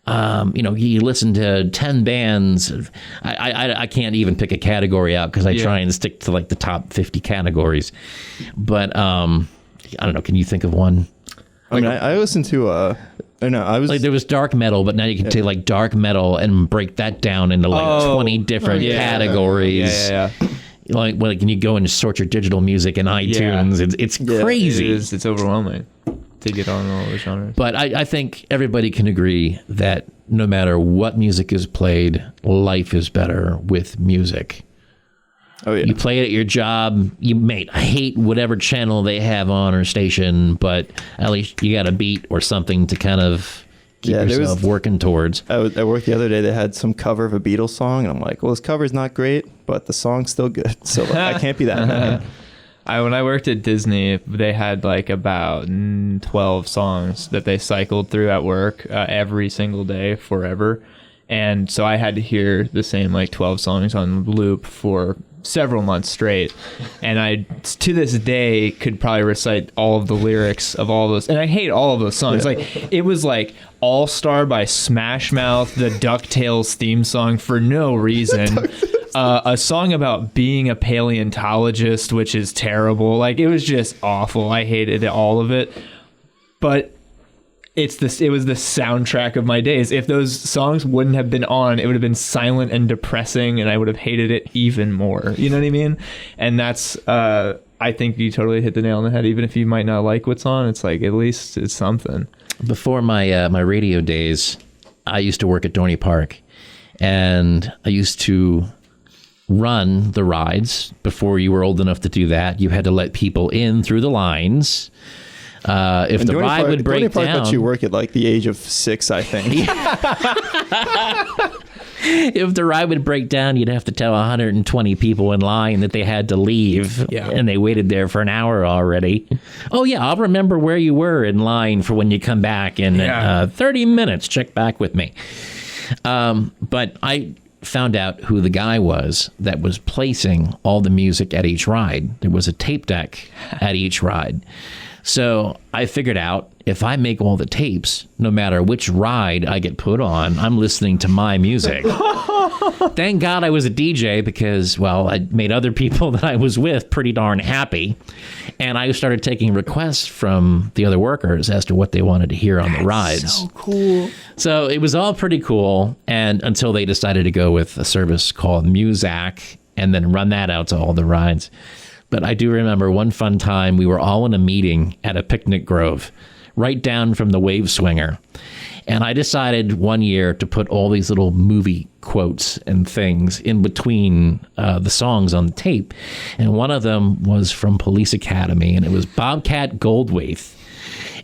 Speaker 4: You listen to 10 bands. I can't even pick a category out because I try and stick to the top 50 categories. But I don't know. Can you think of one?
Speaker 2: I listened to there
Speaker 4: was dark metal, but now you can take dark metal and break that down into 20 different categories.
Speaker 1: Yeah.
Speaker 4: When you go and sort your digital music in iTunes, it's crazy.
Speaker 1: It's overwhelming to get on all the genres.
Speaker 4: But I think everybody can agree that no matter what music is played, life is better with music.
Speaker 2: Oh yeah.
Speaker 4: You play it at your job. I hate whatever channel they have on or station, but at least you got a beat or something to kind of keep yourself working towards.
Speaker 2: At work the other day, they had some cover of a Beatles song, and I'm like, well, this cover's not great, but the song's still good, so I can't be that mad.
Speaker 1: When I worked at Disney, they had about 12 songs that they cycled through at work every single day forever. And so I had to hear the same 12 songs on loop for several months straight. And I, to this day, could probably recite all of the lyrics of all those. And I hate all of those songs. It was All Star by Smash Mouth, the DuckTales theme song for no reason. A song about being a paleontologist, which is terrible. It was just awful. I hated all of it. But it was the soundtrack of my days. If those songs wouldn't have been on, it would have been silent and depressing, and I would have hated it even more. You know what I mean? And that's, I think you totally hit the nail on the head. Even if you might not like what's on, it's at least it's something.
Speaker 4: Before my my radio days, I used to work at Dorney Park, and I used to run the rides. Before you were old enough to do that, you had to let people in through the lines. If the ride would break down,
Speaker 2: let you work at the age of 6, I think.
Speaker 4: If the ride would break down, you'd have to tell 120 people in line that they had to leave, and they waited there for an hour already. Oh yeah, I'll remember where you were in line for when you come back in 30 minutes. Check back with me. But I found out who the guy was that was placing all the music at each ride. There was a tape deck at each ride. So I figured out if I make all the tapes, no matter which ride I get put on, I'm listening to my music. Thank God I was a DJ because, well, I made other people that I was with pretty darn happy. And I started taking requests from the other workers as to what they wanted to hear on the rides.
Speaker 1: So cool.
Speaker 4: So it was all pretty cool. And until they decided to go with a service called Muzak and then run that out to all the rides. But I do remember one fun time we were all in a meeting at a picnic grove right down from the Wave Swinger. And I decided one year to put all these little movie quotes and things in between the songs on the tape. And one of them was from Police Academy, and it was Bobcat Goldthwait.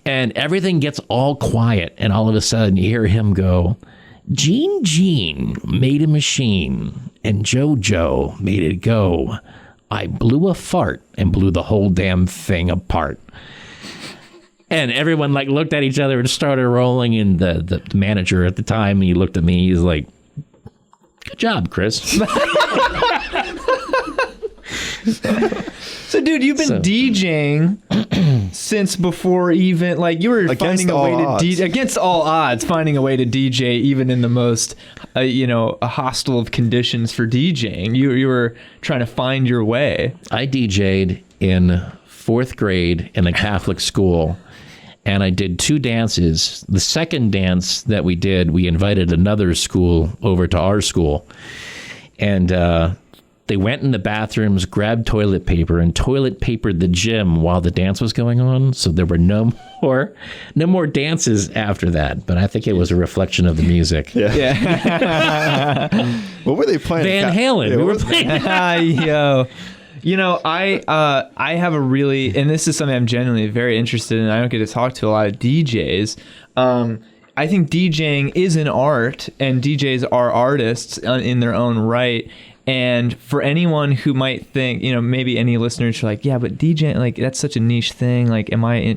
Speaker 4: And everything gets all quiet, and all of a sudden you hear him go, Gene made a machine, and Joe made it go. I blew a fart and blew the whole damn thing apart. And everyone like looked at each other and started rolling. And the manager at the time, he looked at me. He's like, "Good job, Chris."
Speaker 1: So, dude, you've been DJing since before even like you were finding a way to DJ against all odds, finding a way to DJ even in the most hostile of conditions for DJing. You were trying to find your way.
Speaker 4: I DJ'd in 4th grade in a Catholic school, and I did 2 dances. The second dance that we did, we invited another school over to our school, and they went in the bathrooms, grabbed toilet paper, and toilet papered the gym while the dance was going on. So there were no more dances after that. But I think it was a reflection of the music.
Speaker 2: Yeah. What were they playing?
Speaker 4: Van Halen. We were playing.
Speaker 1: Yo. I have a really, and this is something I'm genuinely very interested in. I don't get to talk to a lot of DJs. I think DJing is an art, and DJs are artists in their own right. And for anyone who might think, maybe any listeners are like, yeah, but DJing, like, that's such a niche thing. Like, am I,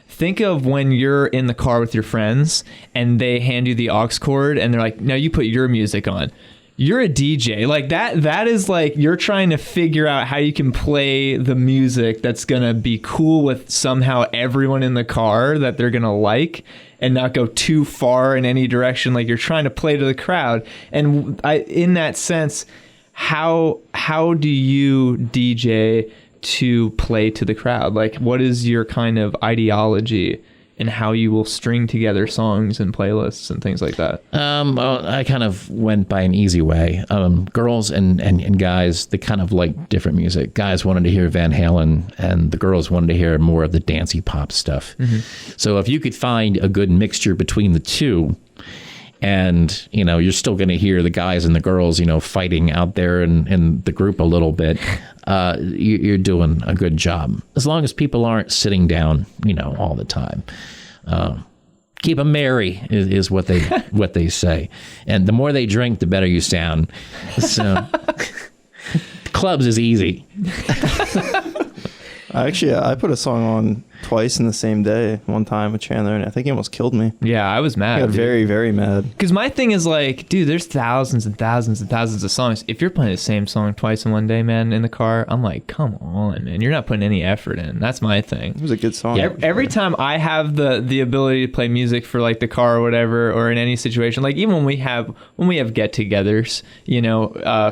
Speaker 1: think of when you're in the car with your friends and they hand you the aux cord and they're like, now you put your music on. You're a DJ. Like that is like you're trying to figure out how you can play the music that's going to be cool with somehow everyone in the car that they're going to like and not go too far in any direction. Like you're trying to play to the crowd. And in that sense, how do you DJ to play to the crowd? Like what is your kind of ideology and how you will string together songs and playlists and things like that?
Speaker 4: Well, I kind of went by an easy way. Girls and guys, they kind of like different music. Guys wanted to hear Van Halen, and the girls wanted to hear more of the dancey pop stuff. Mm-hmm. So if you could find a good mixture between the two, and you're still going to hear the guys and the girls fighting out there in the group a little bit, you're doing a good job, as long as people aren't sitting down all the time. Keep them merry is what they say, and the more they drink, the better you sound. So clubs is easy.
Speaker 2: I put a song on twice in the same day, one time with Chandler, and I think he almost killed me.
Speaker 1: Yeah, I was mad.
Speaker 2: I got very, very mad.
Speaker 1: Because my thing is like, dude, there's thousands and thousands and thousands of songs. If you're playing the same song twice in one day, man, in the car, I'm like, come on, man. You're not putting any effort in. That's my thing.
Speaker 2: It was a good song.
Speaker 1: Yeah, every time I have the ability to play music for like the car or whatever, or in any situation, like even when we have get-togethers,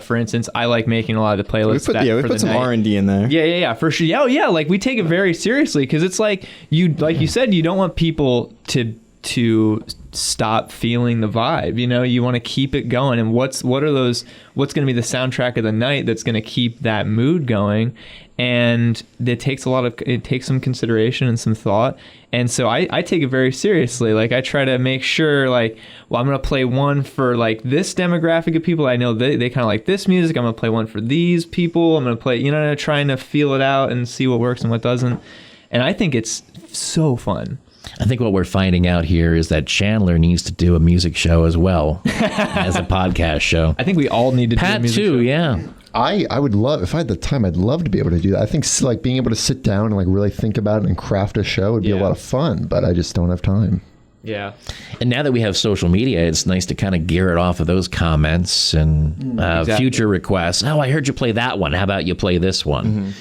Speaker 1: for instance, I like making a lot of the playlists.
Speaker 2: We put some R&D in there.
Speaker 1: Yeah, for sure. Yeah, yeah, like we take it very seriously because it's like you said, you don't want people to stop feeling the vibe. You want to keep it going. And what's going to be the soundtrack of the night that's going to keep that mood going? And it takes some consideration and some thought. And so I take it very seriously. Like I try to make sure like, well, I'm going to play one for like this demographic of people. I know they kind of like this music. I'm going to play one for these people. I'm going to play, trying to feel it out and see what works and what doesn't. And I think it's so fun.
Speaker 4: I think what we're finding out here is that Chandler needs to do a music show as well as a podcast show.
Speaker 1: I think we all need to do a music show.
Speaker 4: Pat too, yeah.
Speaker 3: I would love, if I had the time, I'd love to be able to do that. I think like being able to sit down and like really think about it and craft a show would be a lot of fun, but I just don't have time.
Speaker 1: Yeah.
Speaker 4: And now that we have social media, it's nice to kind of gear it off of those comments and future requests. Oh, I heard you play that one. How about you play this one?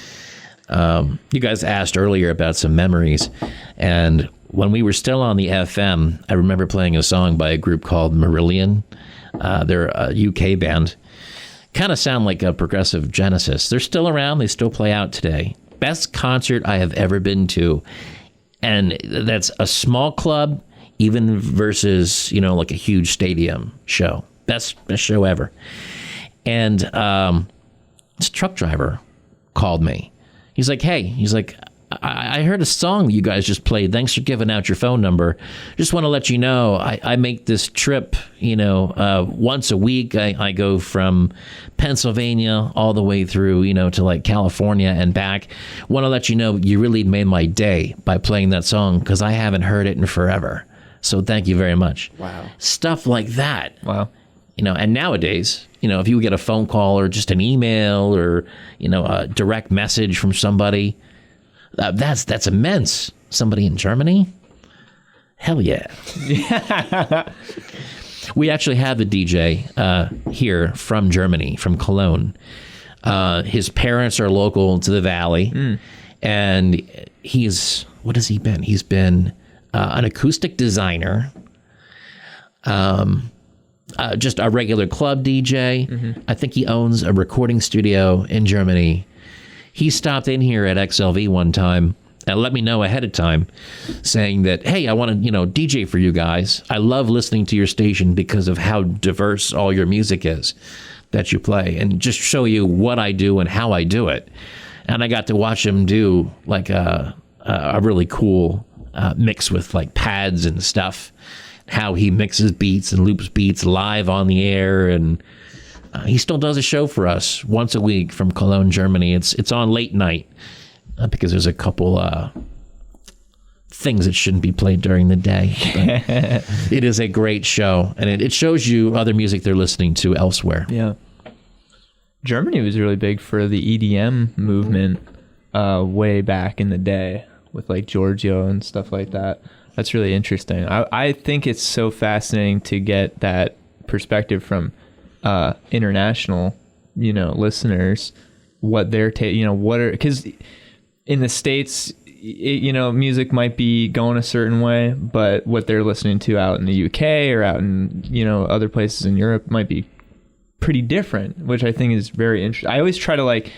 Speaker 4: Mm-hmm. You guys asked earlier about some memories, and when we were still on the FM, I remember playing a song by a group called Marillion. They're a UK band. Kind of sound like a progressive Genesis. They're still around. They still play out today. Best concert I have ever been to. And that's a small club, even versus, like a huge stadium show. Best show ever. And this truck driver called me. He's like, hey, I heard a song that you guys just played. Thanks for giving out your phone number. Just want to let you know, I make this trip, once a week. I go from Pennsylvania all the way through, to like California and back. Want to let you know you really made my day by playing that song because I haven't heard it in forever. So thank you very much.
Speaker 2: Wow.
Speaker 4: Stuff like that.
Speaker 1: Wow.
Speaker 4: And nowadays, if you get a phone call or just an email or, a direct message from somebody, that's immense. Somebody in Germany? Hell yeah. We actually have a DJ here from Germany, from Cologne. His parents are local to the Valley. And what has he been? He's been an acoustic designer, just a regular club DJ. Mm-hmm. I think he owns a recording studio in Germany. He stopped in here at XLV one time and let me know ahead of time saying that, hey, I want to, DJ for you guys. I love listening to your station because of how diverse all your music is that you play and just show you what I do and how I do it. And I got to watch him do like a really cool mix with like pads and stuff, how he mixes beats and loops beats live on the air. And he still does a show for us once a week from Cologne, Germany. It's on late night because there's a couple things that shouldn't be played during the day. It is a great show, and it shows you other music they're listening to elsewhere.
Speaker 1: Yeah. Germany was really big for the EDM movement way back in the day with like Giorgio and stuff like that. That's really interesting. I think it's so fascinating to get that perspective from international, listeners, what they're because in the States, music might be going a certain way, but what they're listening to out in the UK or out in, other places in Europe might be pretty different, which I think is very interesting. I always try to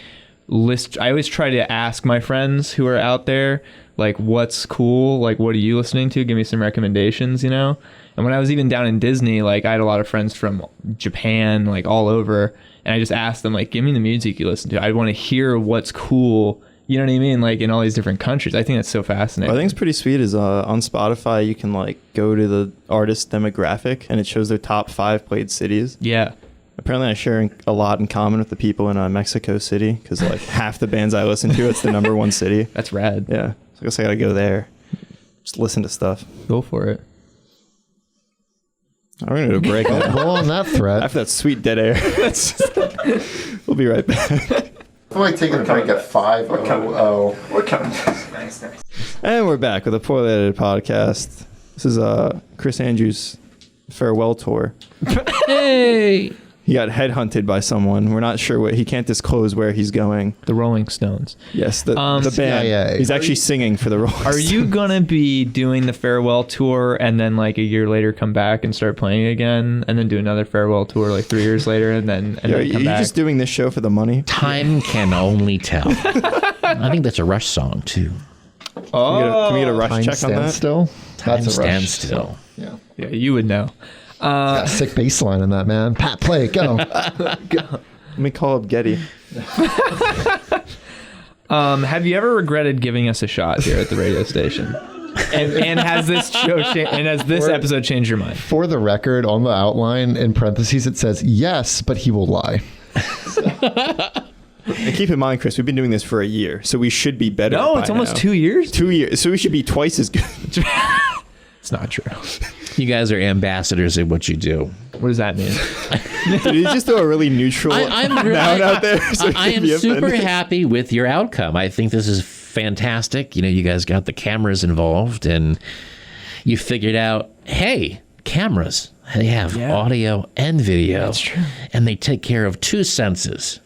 Speaker 1: ask my friends who are out there, like, what's cool? Like, what are you listening to? Give me some recommendations, And when I was even down in Disney, like, I had a lot of friends from Japan, like, all over. And I just asked them, like, give me the music you listen to. I want to hear what's cool, you know what I mean? Like, in all these different countries. I think that's so fascinating.
Speaker 2: What I think it's pretty sweet is on Spotify, you can, like, go to the artist demographic, and it shows their top 5 played cities.
Speaker 1: Yeah.
Speaker 2: Apparently, I share a lot in common with the people in Mexico City, because, like, half the bands I listen to, it's the number 1 city.
Speaker 1: That's rad.
Speaker 2: Yeah. So I guess I got to go there. Just listen to stuff.
Speaker 1: Go for it.
Speaker 2: We're going to do a break now.
Speaker 3: Well, on that thread.
Speaker 2: After that sweet dead air. We'll be right back.
Speaker 3: I'm like taking a break at 5:00.
Speaker 2: We're coming. Nice. And we're back with a Poorly Edited Podcast. This is Chris Andrews' farewell tour.
Speaker 4: Hey!
Speaker 2: He got headhunted by someone. We're not sure he can't disclose where he's going.
Speaker 1: The Rolling Stones.
Speaker 2: Yes, the band.
Speaker 3: CIA.
Speaker 2: He's actually singing for the Rolling Stones.
Speaker 1: Are you going to be doing the farewell tour and then like a year later come back and start playing again and then do another farewell tour like 3 years later and then come back? Are you
Speaker 2: just doing this show for the money?
Speaker 4: Time can only tell. I think that's a Rush song too.
Speaker 2: Oh, can we get a Rush
Speaker 3: Time
Speaker 2: check on that?
Speaker 3: Still?
Speaker 4: Time
Speaker 3: That's a Rush.
Speaker 4: stands still.
Speaker 3: Yeah.
Speaker 1: Yeah, you would know.
Speaker 3: Got a sick bass line in that, man. Pat, play it, go.
Speaker 2: Let me call up Getty.
Speaker 1: Have you ever regretted giving us a shot here at the radio station? And has this episode changed your mind?
Speaker 3: For the record, on the outline, in parentheses, it says, yes, but he will lie.
Speaker 2: And keep in mind, Chris, we've been doing this for a year, so we should be better.
Speaker 1: No, it's almost 2 years.
Speaker 2: 2 years. So we should be twice as good.
Speaker 1: It's not true.
Speaker 4: You guys are ambassadors at what you do.
Speaker 1: What does that mean?
Speaker 2: Did you just throw a really neutral noun out there? So
Speaker 4: I am super happy with your outcome. I think this is fantastic. You guys got the cameras involved and you figured out, hey, cameras, they have audio and video.
Speaker 1: That's true.
Speaker 4: And they take care of 2 senses.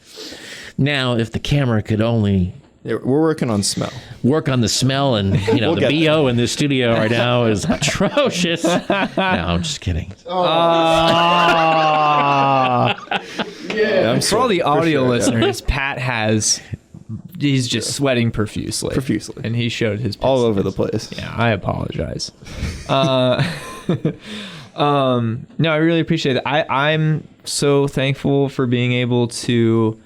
Speaker 4: Now, if the camera could only...
Speaker 2: Yeah, we're working on smell.
Speaker 4: Work on the smell, and
Speaker 2: We'll
Speaker 4: the BO in the studio right now is atrocious. No, I'm just kidding.
Speaker 2: Yeah,
Speaker 1: for all the audio listeners, Pat he's just sweating profusely. And he showed his
Speaker 2: all over the place.
Speaker 1: Yeah, I apologize. No, I really appreciate it. I'm so thankful for being able to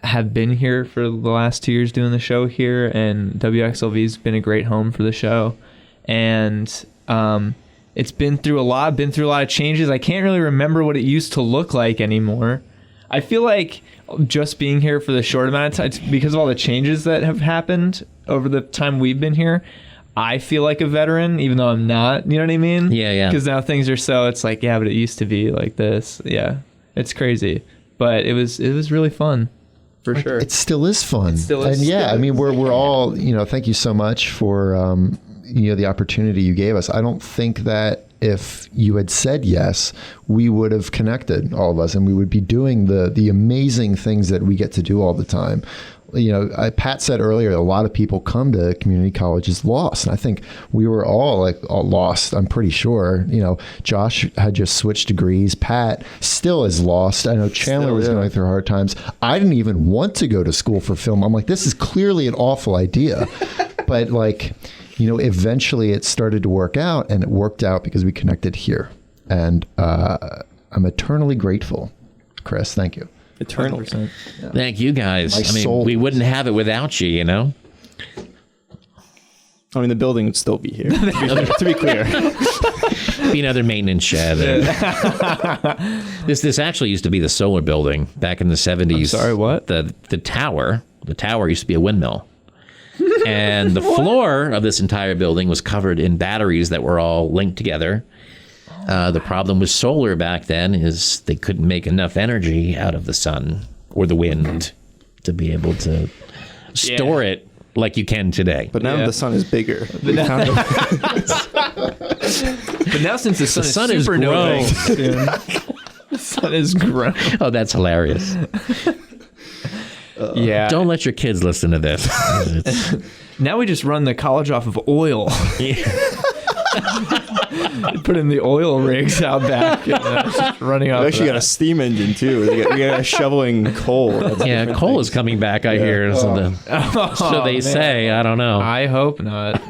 Speaker 1: have been here for the last 2 years doing the show here, and WXLV's been a great home for the show. And it's been through a lot of changes. I can't really remember what it used to look like anymore. I feel like just being here for the short amount of time, because of all the changes that have happened over the time we've been here, I feel like a veteran, even though I'm not. You know what I mean?
Speaker 4: Yeah.
Speaker 1: Because now things are so, it's like, yeah, but it used to be like this. Yeah, it's crazy. But it was really fun, for sure.
Speaker 3: It still is fun.
Speaker 1: It still is.
Speaker 3: And yeah, I mean, we're all, thank you so much for, the opportunity you gave us. I don't think that if you had said yes, we would have connected, all of us, and we would be doing the amazing things that we get to do all the time. Pat said earlier, a lot of people come to community colleges lost. And I think we were all lost. I'm pretty sure, Josh had just switched degrees. Pat still is lost. I know Chandler was going through hard times. I didn't even want to go to school for film. I'm like, this is clearly an awful idea. But eventually it started to work out, and it worked out because we connected here. And I'm eternally grateful. Chris, thank you.
Speaker 2: Eternal.
Speaker 4: Yeah. Thank you, guys.
Speaker 3: Soul.
Speaker 4: We wouldn't have it without you,
Speaker 2: I mean, the building would still be here, to be clear.
Speaker 4: Be another maintenance shed. This actually used to be the solar building back in the 70s.
Speaker 1: I'm sorry, what?
Speaker 4: The tower used to be a windmill. And the floor of this entire building was covered in batteries that were all linked together. The problem with solar back then is they couldn't make enough energy out of the sun or the wind to be able to store it like you can today.
Speaker 2: But now the sun is bigger.
Speaker 1: But now since the sun is
Speaker 4: grown.
Speaker 1: The sun is grown.
Speaker 4: Oh, that's hilarious.
Speaker 1: Yeah.
Speaker 4: Don't let your kids listen to this.
Speaker 1: Now we just run the college off of oil. Put in the oil rigs out back. Just running off.
Speaker 2: We actually got a steam engine too. We got a shoveling coal.
Speaker 4: Yeah, coal is coming back. I hear. So they say. I don't know.
Speaker 1: I hope not.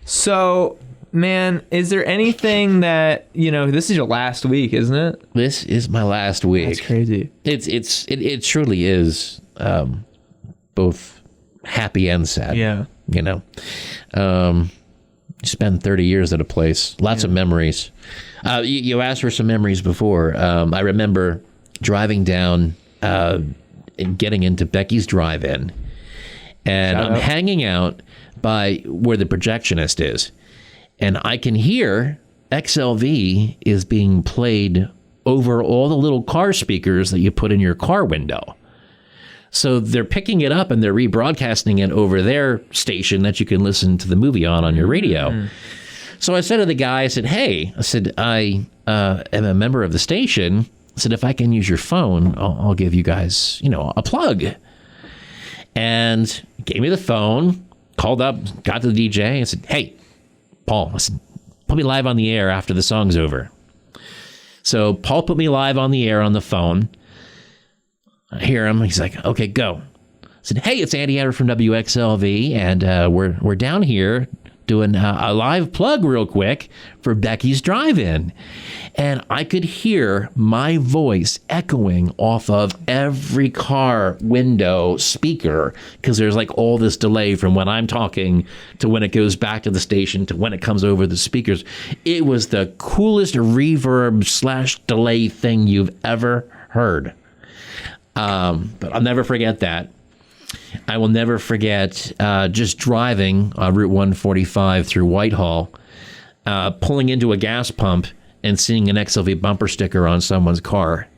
Speaker 1: So, man, is there anything that this is your last week, isn't it?
Speaker 4: This is my last week.
Speaker 1: That's crazy.
Speaker 4: It truly is both happy and sad.
Speaker 1: Yeah.
Speaker 4: Spend 30 years at a place, lots of memories. You asked for some memories before. I remember driving down and getting into Becky's Drive-In, and I'm hanging out by where the projectionist is, and I can hear XLV is being played over all the little car speakers that you put in your car window. So they're picking it up and they're rebroadcasting it over their station that you can listen to the movie on your radio. So I said to the guy, I said, I am a member of the station. I said, if I can use your phone, I'll give you guys, a plug. And gave me the phone, called up, got to the DJ and said, hey, Paul, I said, put me live on the air after the song's over. So Paul put me live on the air on the phone. I hear him. He's like, okay, go. I said, hey, it's Andy Adler from WXLV, and we're down here doing a live plug real quick for Becky's Drive-In. And I could hear my voice echoing off of every car window speaker because there's like all this delay from when I'm talking to when it goes back to the station to when it comes over the speakers. It was the coolest reverb / delay thing you've ever heard. But I'll never forget that. I will never forget just driving Route 145 through Whitehall, pulling into a gas pump and seeing an XLV bumper sticker on someone's car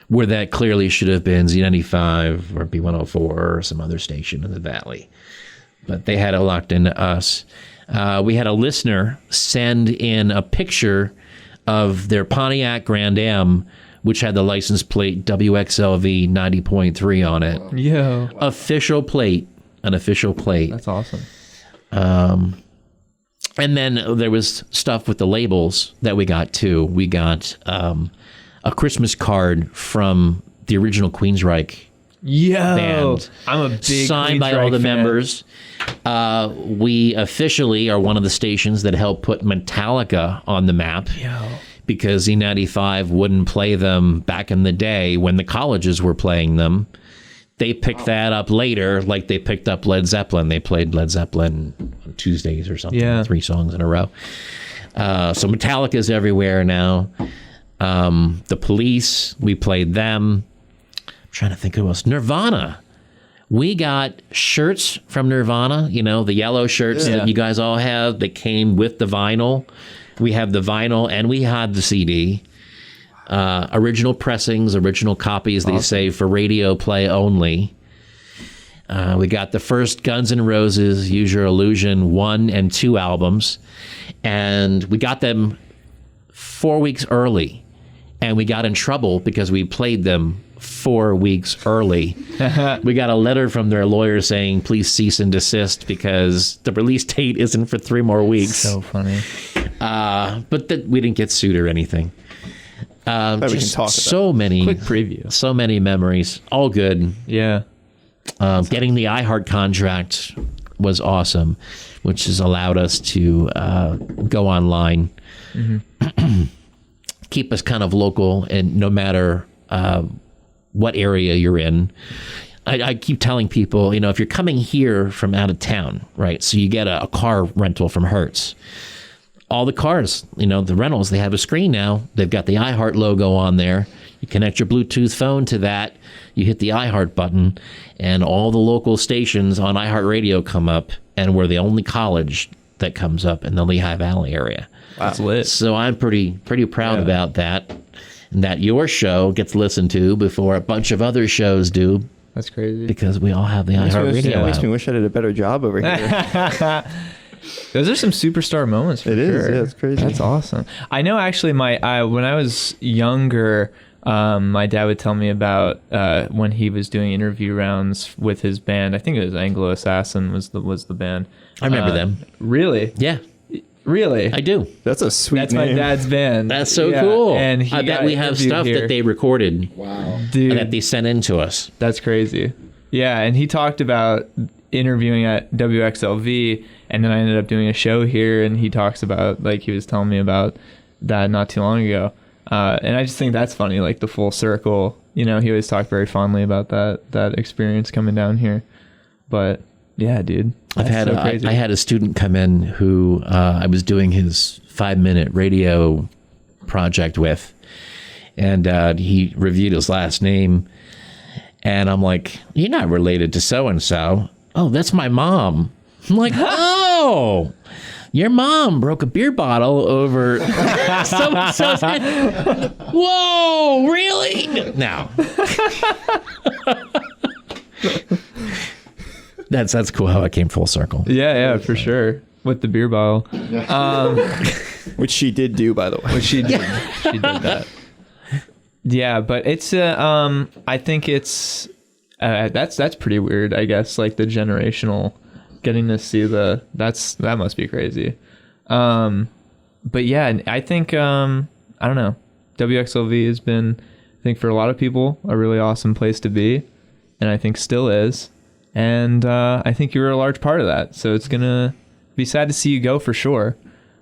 Speaker 4: where that clearly should have been Z95 or B104 or some other station in the valley. But they had it locked into us. We had a listener send in a picture of their Pontiac Grand Am, which had the license plate WXLV 90.3 on it.
Speaker 1: Yeah.
Speaker 4: An official plate.
Speaker 1: That's awesome.
Speaker 4: And then there was stuff with the labels that we got too. We got a Christmas card from the original Queensryche band.
Speaker 1: I'm a big
Speaker 4: signed by all the members. We officially are one of the stations that helped put Metallica on the map. because Z95 wouldn't play them back in the day when the colleges were playing them. They picked that up later, like they picked up Led Zeppelin. They played Led Zeppelin on Tuesdays or something, 3 songs in a row. So Metallica's everywhere now. The Police, we played them. I'm trying to think who else. Nirvana. We got shirts from Nirvana, the yellow shirts that you guys all have that came with the vinyl. We have the vinyl and we had the CD. Original pressings, original copies, they say, for radio play only. We got the first Guns N' Roses Use Your Illusion 1 and 2 albums. And we got them 4 weeks early. And we got in trouble because we played them 4 weeks early. We got a letter from their lawyer saying, please cease and desist because the release date isn't for 3 more weeks.
Speaker 1: So funny.
Speaker 4: But we didn't get sued or anything.
Speaker 2: We can talk about
Speaker 4: so many
Speaker 1: Quick preview.
Speaker 4: So many memories. All good.
Speaker 1: Yeah.
Speaker 4: Getting the iHeart contract was awesome, which has allowed us to go online, keep us kind of local, and no matter what area you're in. I keep telling people, if you're coming here from out of town, right? So you get a car rental from Hertz. All the cars, the rentals, they have a screen now. They've got the iHeart logo on there. You connect your Bluetooth phone to that. You hit the iHeart button, and all the local stations on iHeartRadio come up, and we're the only college that comes up in the Lehigh Valley area.
Speaker 1: Wow. That's lit.
Speaker 4: So I'm pretty proud about that, and that your show gets listened to before a bunch of other shows do.
Speaker 1: That's crazy.
Speaker 4: Because we all have the iHeartRadio app.
Speaker 2: Makes me wish I did a better job over here.
Speaker 1: Those are some superstar moments.
Speaker 2: It is. Yeah, it's crazy.
Speaker 1: That's awesome. I know. Actually, when I was younger, my dad would tell me about when he was doing interview rounds with his band. I think it was Anglo Assassin was the band.
Speaker 4: I remember them.
Speaker 1: Really?
Speaker 4: Yeah.
Speaker 1: Really?
Speaker 4: I do.
Speaker 2: That's a sweet
Speaker 1: That's
Speaker 2: name.
Speaker 1: my dad's band.
Speaker 4: That's so cool.
Speaker 1: And
Speaker 4: I bet we have stuff that they recorded. Wow.
Speaker 1: Dude,
Speaker 4: that they sent in to us.
Speaker 1: That's crazy. Yeah, and he talked about interviewing at WXLV, and then I ended up doing a show here, and he talks about, he was telling me about that not too long ago. And I just think that's funny, the full circle. He always talked very fondly about that experience coming down here. But yeah, dude.
Speaker 4: I had a student come in who I was doing his 5-minute radio project with, and he reviewed his last name, and I'm like, "You're not related to so and so." "Oh, that's my mom." I'm like, "Oh, your mom broke a beer bottle over so and so's head." Whoa, really? No. That's cool how it came full circle.
Speaker 1: Yeah, for sure. With the beer bottle.
Speaker 2: Which she did do, by the way.
Speaker 1: Which she did. She did that. Yeah, but it's I think it's that's pretty weird, I guess, the generational getting to see that must be crazy. But yeah, I think I don't know. WXLV has been, I think, for a lot of people, a really awesome place to be, and I think still is. And I think you were a large part of that. So it's going to be sad to see you go for sure.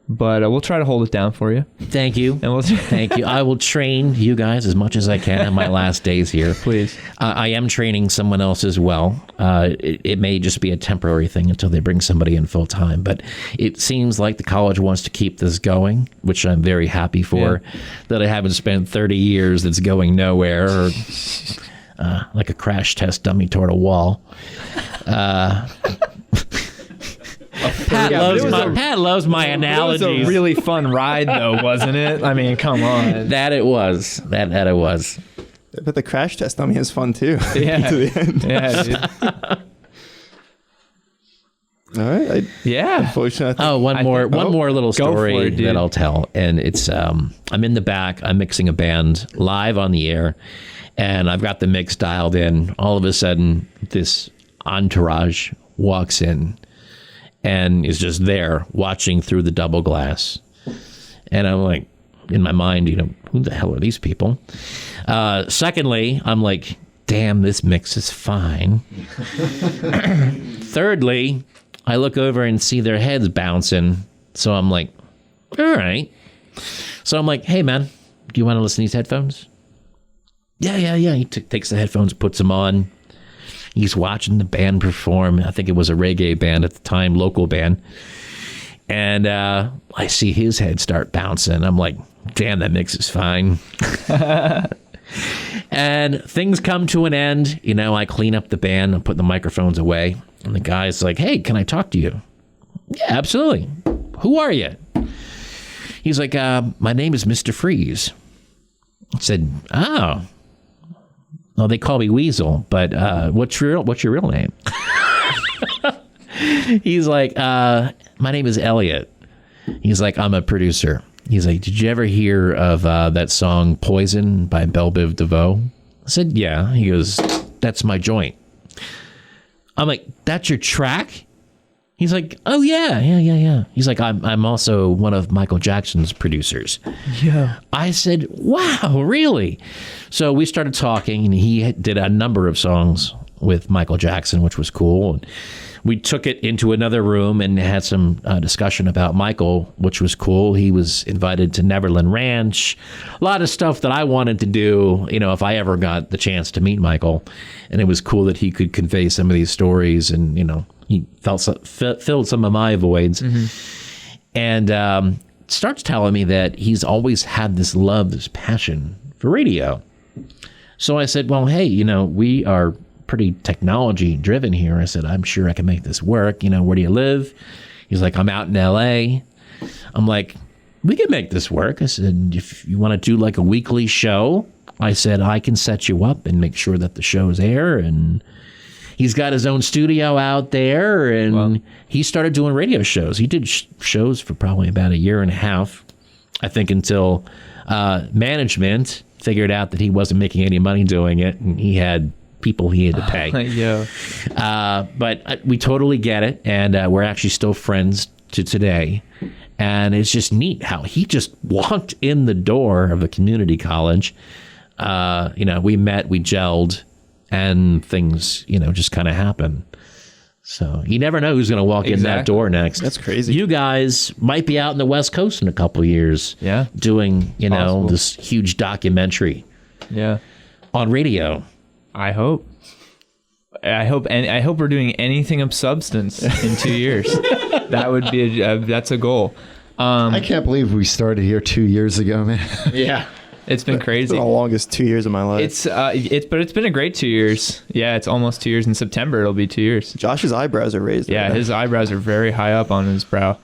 Speaker 1: But we'll try to hold it down for you.
Speaker 4: Thank you.
Speaker 1: And
Speaker 4: Thank you. I will train you guys as much as I can in my last days here.
Speaker 1: Please.
Speaker 4: I am training someone else as well. It may just be a temporary thing until they bring somebody in full time. But it seems like the college wants to keep this going, which I'm very happy for. Yeah. That I haven't spent 30 years that's going nowhere, or like a crash test dummy toward a wall. Pat loves my analogies.
Speaker 1: It was a really fun ride, though, wasn't it? I mean, come on.
Speaker 4: That it was. That it was.
Speaker 2: But the crash test dummy is fun too.
Speaker 1: Yeah.
Speaker 2: To the end.
Speaker 1: Yeah, dude.
Speaker 2: All right.
Speaker 1: Unfortunately.
Speaker 4: One more little story that I'll tell, and it's I'm in the back. I'm mixing a band live on the air, and I've got the mix dialed in. All of a sudden, this entourage walks in and is just there watching through the double glass. And I'm like, in my mind, who the hell are these people? Secondly, I'm like, damn, this mix is fine. Thirdly, I look over and see their heads bouncing. So I'm like, all right, So I'm like, hey, man, do you want to listen to these headphones? Yeah. He takes the headphones, puts them on. He's watching the band perform. I think it was a reggae band at the time, local band. And I see his head start bouncing. I'm like, damn, that mix is fine. And things come to an end. You know, I clean up the band and put the microphones away. And the guy's like, hey, can I talk to you? Yeah, absolutely. Who are you? He's like, my name is Mr. Freeze. I said, oh. Well, they call me Weasel, but what's your real name? He's like, my name is Elliot. He's like, I'm a producer. He's like, did you ever hear of that song Poison by Belle Biv DeVoe? I said, yeah. He goes, that's my joint. I'm like, that's your track? He's like, oh, yeah. He's like, I'm also one of Michael Jackson's producers.
Speaker 1: Yeah.
Speaker 4: I said, wow, really? So we started talking, and he did a number of songs with Michael Jackson, which was cool. And we took it into another room and had some discussion about Michael, which was cool. He was invited to Neverland Ranch. A lot of stuff that I wanted to do, you know, if I ever got the chance to meet Michael. And it was cool that he could convey some of these stories, and, you know, he filled some of my voids. Mm-hmm. And starts telling me that he's always had this love, this passion for radio. So I said, well, hey, you know, we are pretty technology driven here. I said, I'm sure I can make this work. You know, where do you live? He's like, I'm out in LA. I'm like, we can make this work. I said, if you want to do like a weekly show, I said, I can set you up and make sure that the show's air. And he's got his own studio out there, and he started doing radio shows. He did shows for probably about a year and a half, I think, until management figured out that he wasn't making any money doing it, and he had people he had to pay. But we totally get it, and we're actually still friends to today. And it's just neat how he just walked in the door of a community college. You know, we met, we gelled, and things, you know, just kind of happen. So you never know who's going to walk in that door next.
Speaker 2: That's crazy.
Speaker 4: You guys might be out in the West Coast in a couple of years.
Speaker 1: Yeah.
Speaker 4: Doing, you know, this huge documentary.
Speaker 1: Yeah.
Speaker 4: On radio.
Speaker 1: I hope we're doing anything of substance in 2 years. That would be that's a goal.
Speaker 3: I can't believe we started here 2 years ago, man.
Speaker 4: Yeah.
Speaker 1: It's been crazy.
Speaker 2: It's been the longest 2 years of my life.
Speaker 1: It's been a great 2 years. Yeah, it's almost 2 years. In September, it'll be 2 years.
Speaker 2: Josh's eyebrows are raised.
Speaker 1: Yeah, his eyebrows are very high up on his brow.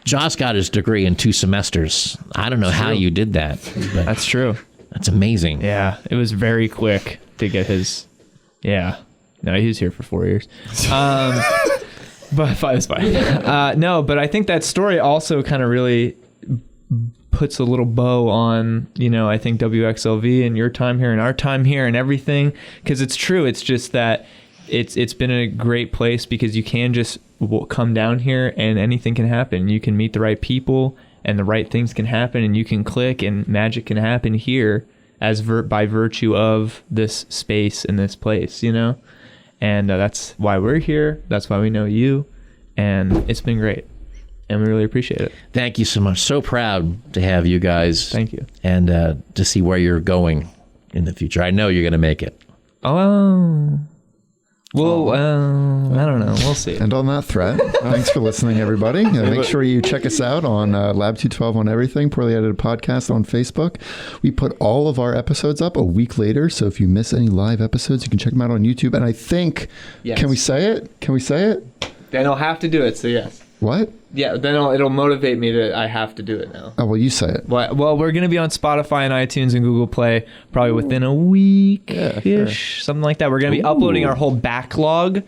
Speaker 4: Josh got his degree in 2 semesters. I don't know how you did that. But
Speaker 1: that's true.
Speaker 4: That's amazing.
Speaker 1: Yeah, it was very quick to get his. Yeah, no, he was here for 4 years. But it's fine. No, but I think that story also kind of really puts a little bow on, you know, I think WXLV and your time here and our time here and everything, because it's true. It's just that it's been a great place because you can just come down here and anything can happen. You can meet the right people and the right things can happen, and you can click and magic can happen here by virtue of this space and this place, you know. And that's why we're here. That's why we know you, and it's been great. And we really appreciate it.
Speaker 4: Thank you so much. So proud to have you guys.
Speaker 1: Thank you.
Speaker 4: And to see where you're going in the future. I know you're going to make it.
Speaker 1: Oh. Well, I don't know. We'll see.
Speaker 3: And on that threat, thanks for listening, everybody. Make sure you check us out on Lab 212 on everything, Poorly Edited Podcast on Facebook. We put all of our episodes up a week later, so if you miss any live episodes, you can check them out on YouTube. And I think, Can we say it? Can we say it?
Speaker 1: Then I'll have to do it, so yes.
Speaker 3: What?
Speaker 1: Yeah, then it'll motivate me I have to do it now.
Speaker 3: Oh, well, you say it.
Speaker 1: Well, we're going to be on Spotify and iTunes and Google Play probably within a week-ish, something like that. We're going to be uploading our whole backlog,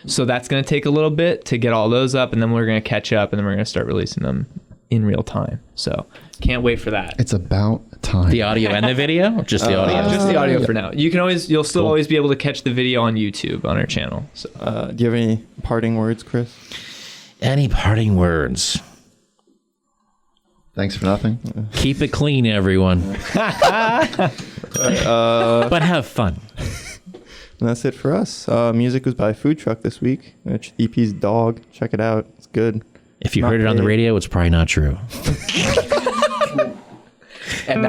Speaker 1: so that's going to take a little bit to get all those up, and then we're going to catch up, and then we're going to start releasing them in real time. So can't wait for that.
Speaker 3: It's about time.
Speaker 4: The audio and the video? Or just the audio?
Speaker 1: Just the audio for now. You'll still always be able to catch the video on YouTube on our channel. So.
Speaker 2: Do you have any parting words, Chris?
Speaker 4: Any parting words?
Speaker 3: Thanks for nothing.
Speaker 4: Keep it clean, everyone. But have fun.
Speaker 2: And that's it for us. Music was by Food Truck this week. EP's Dog. Check it out. It's good.
Speaker 4: If you heard it on the radio, it's probably not true.
Speaker 1: And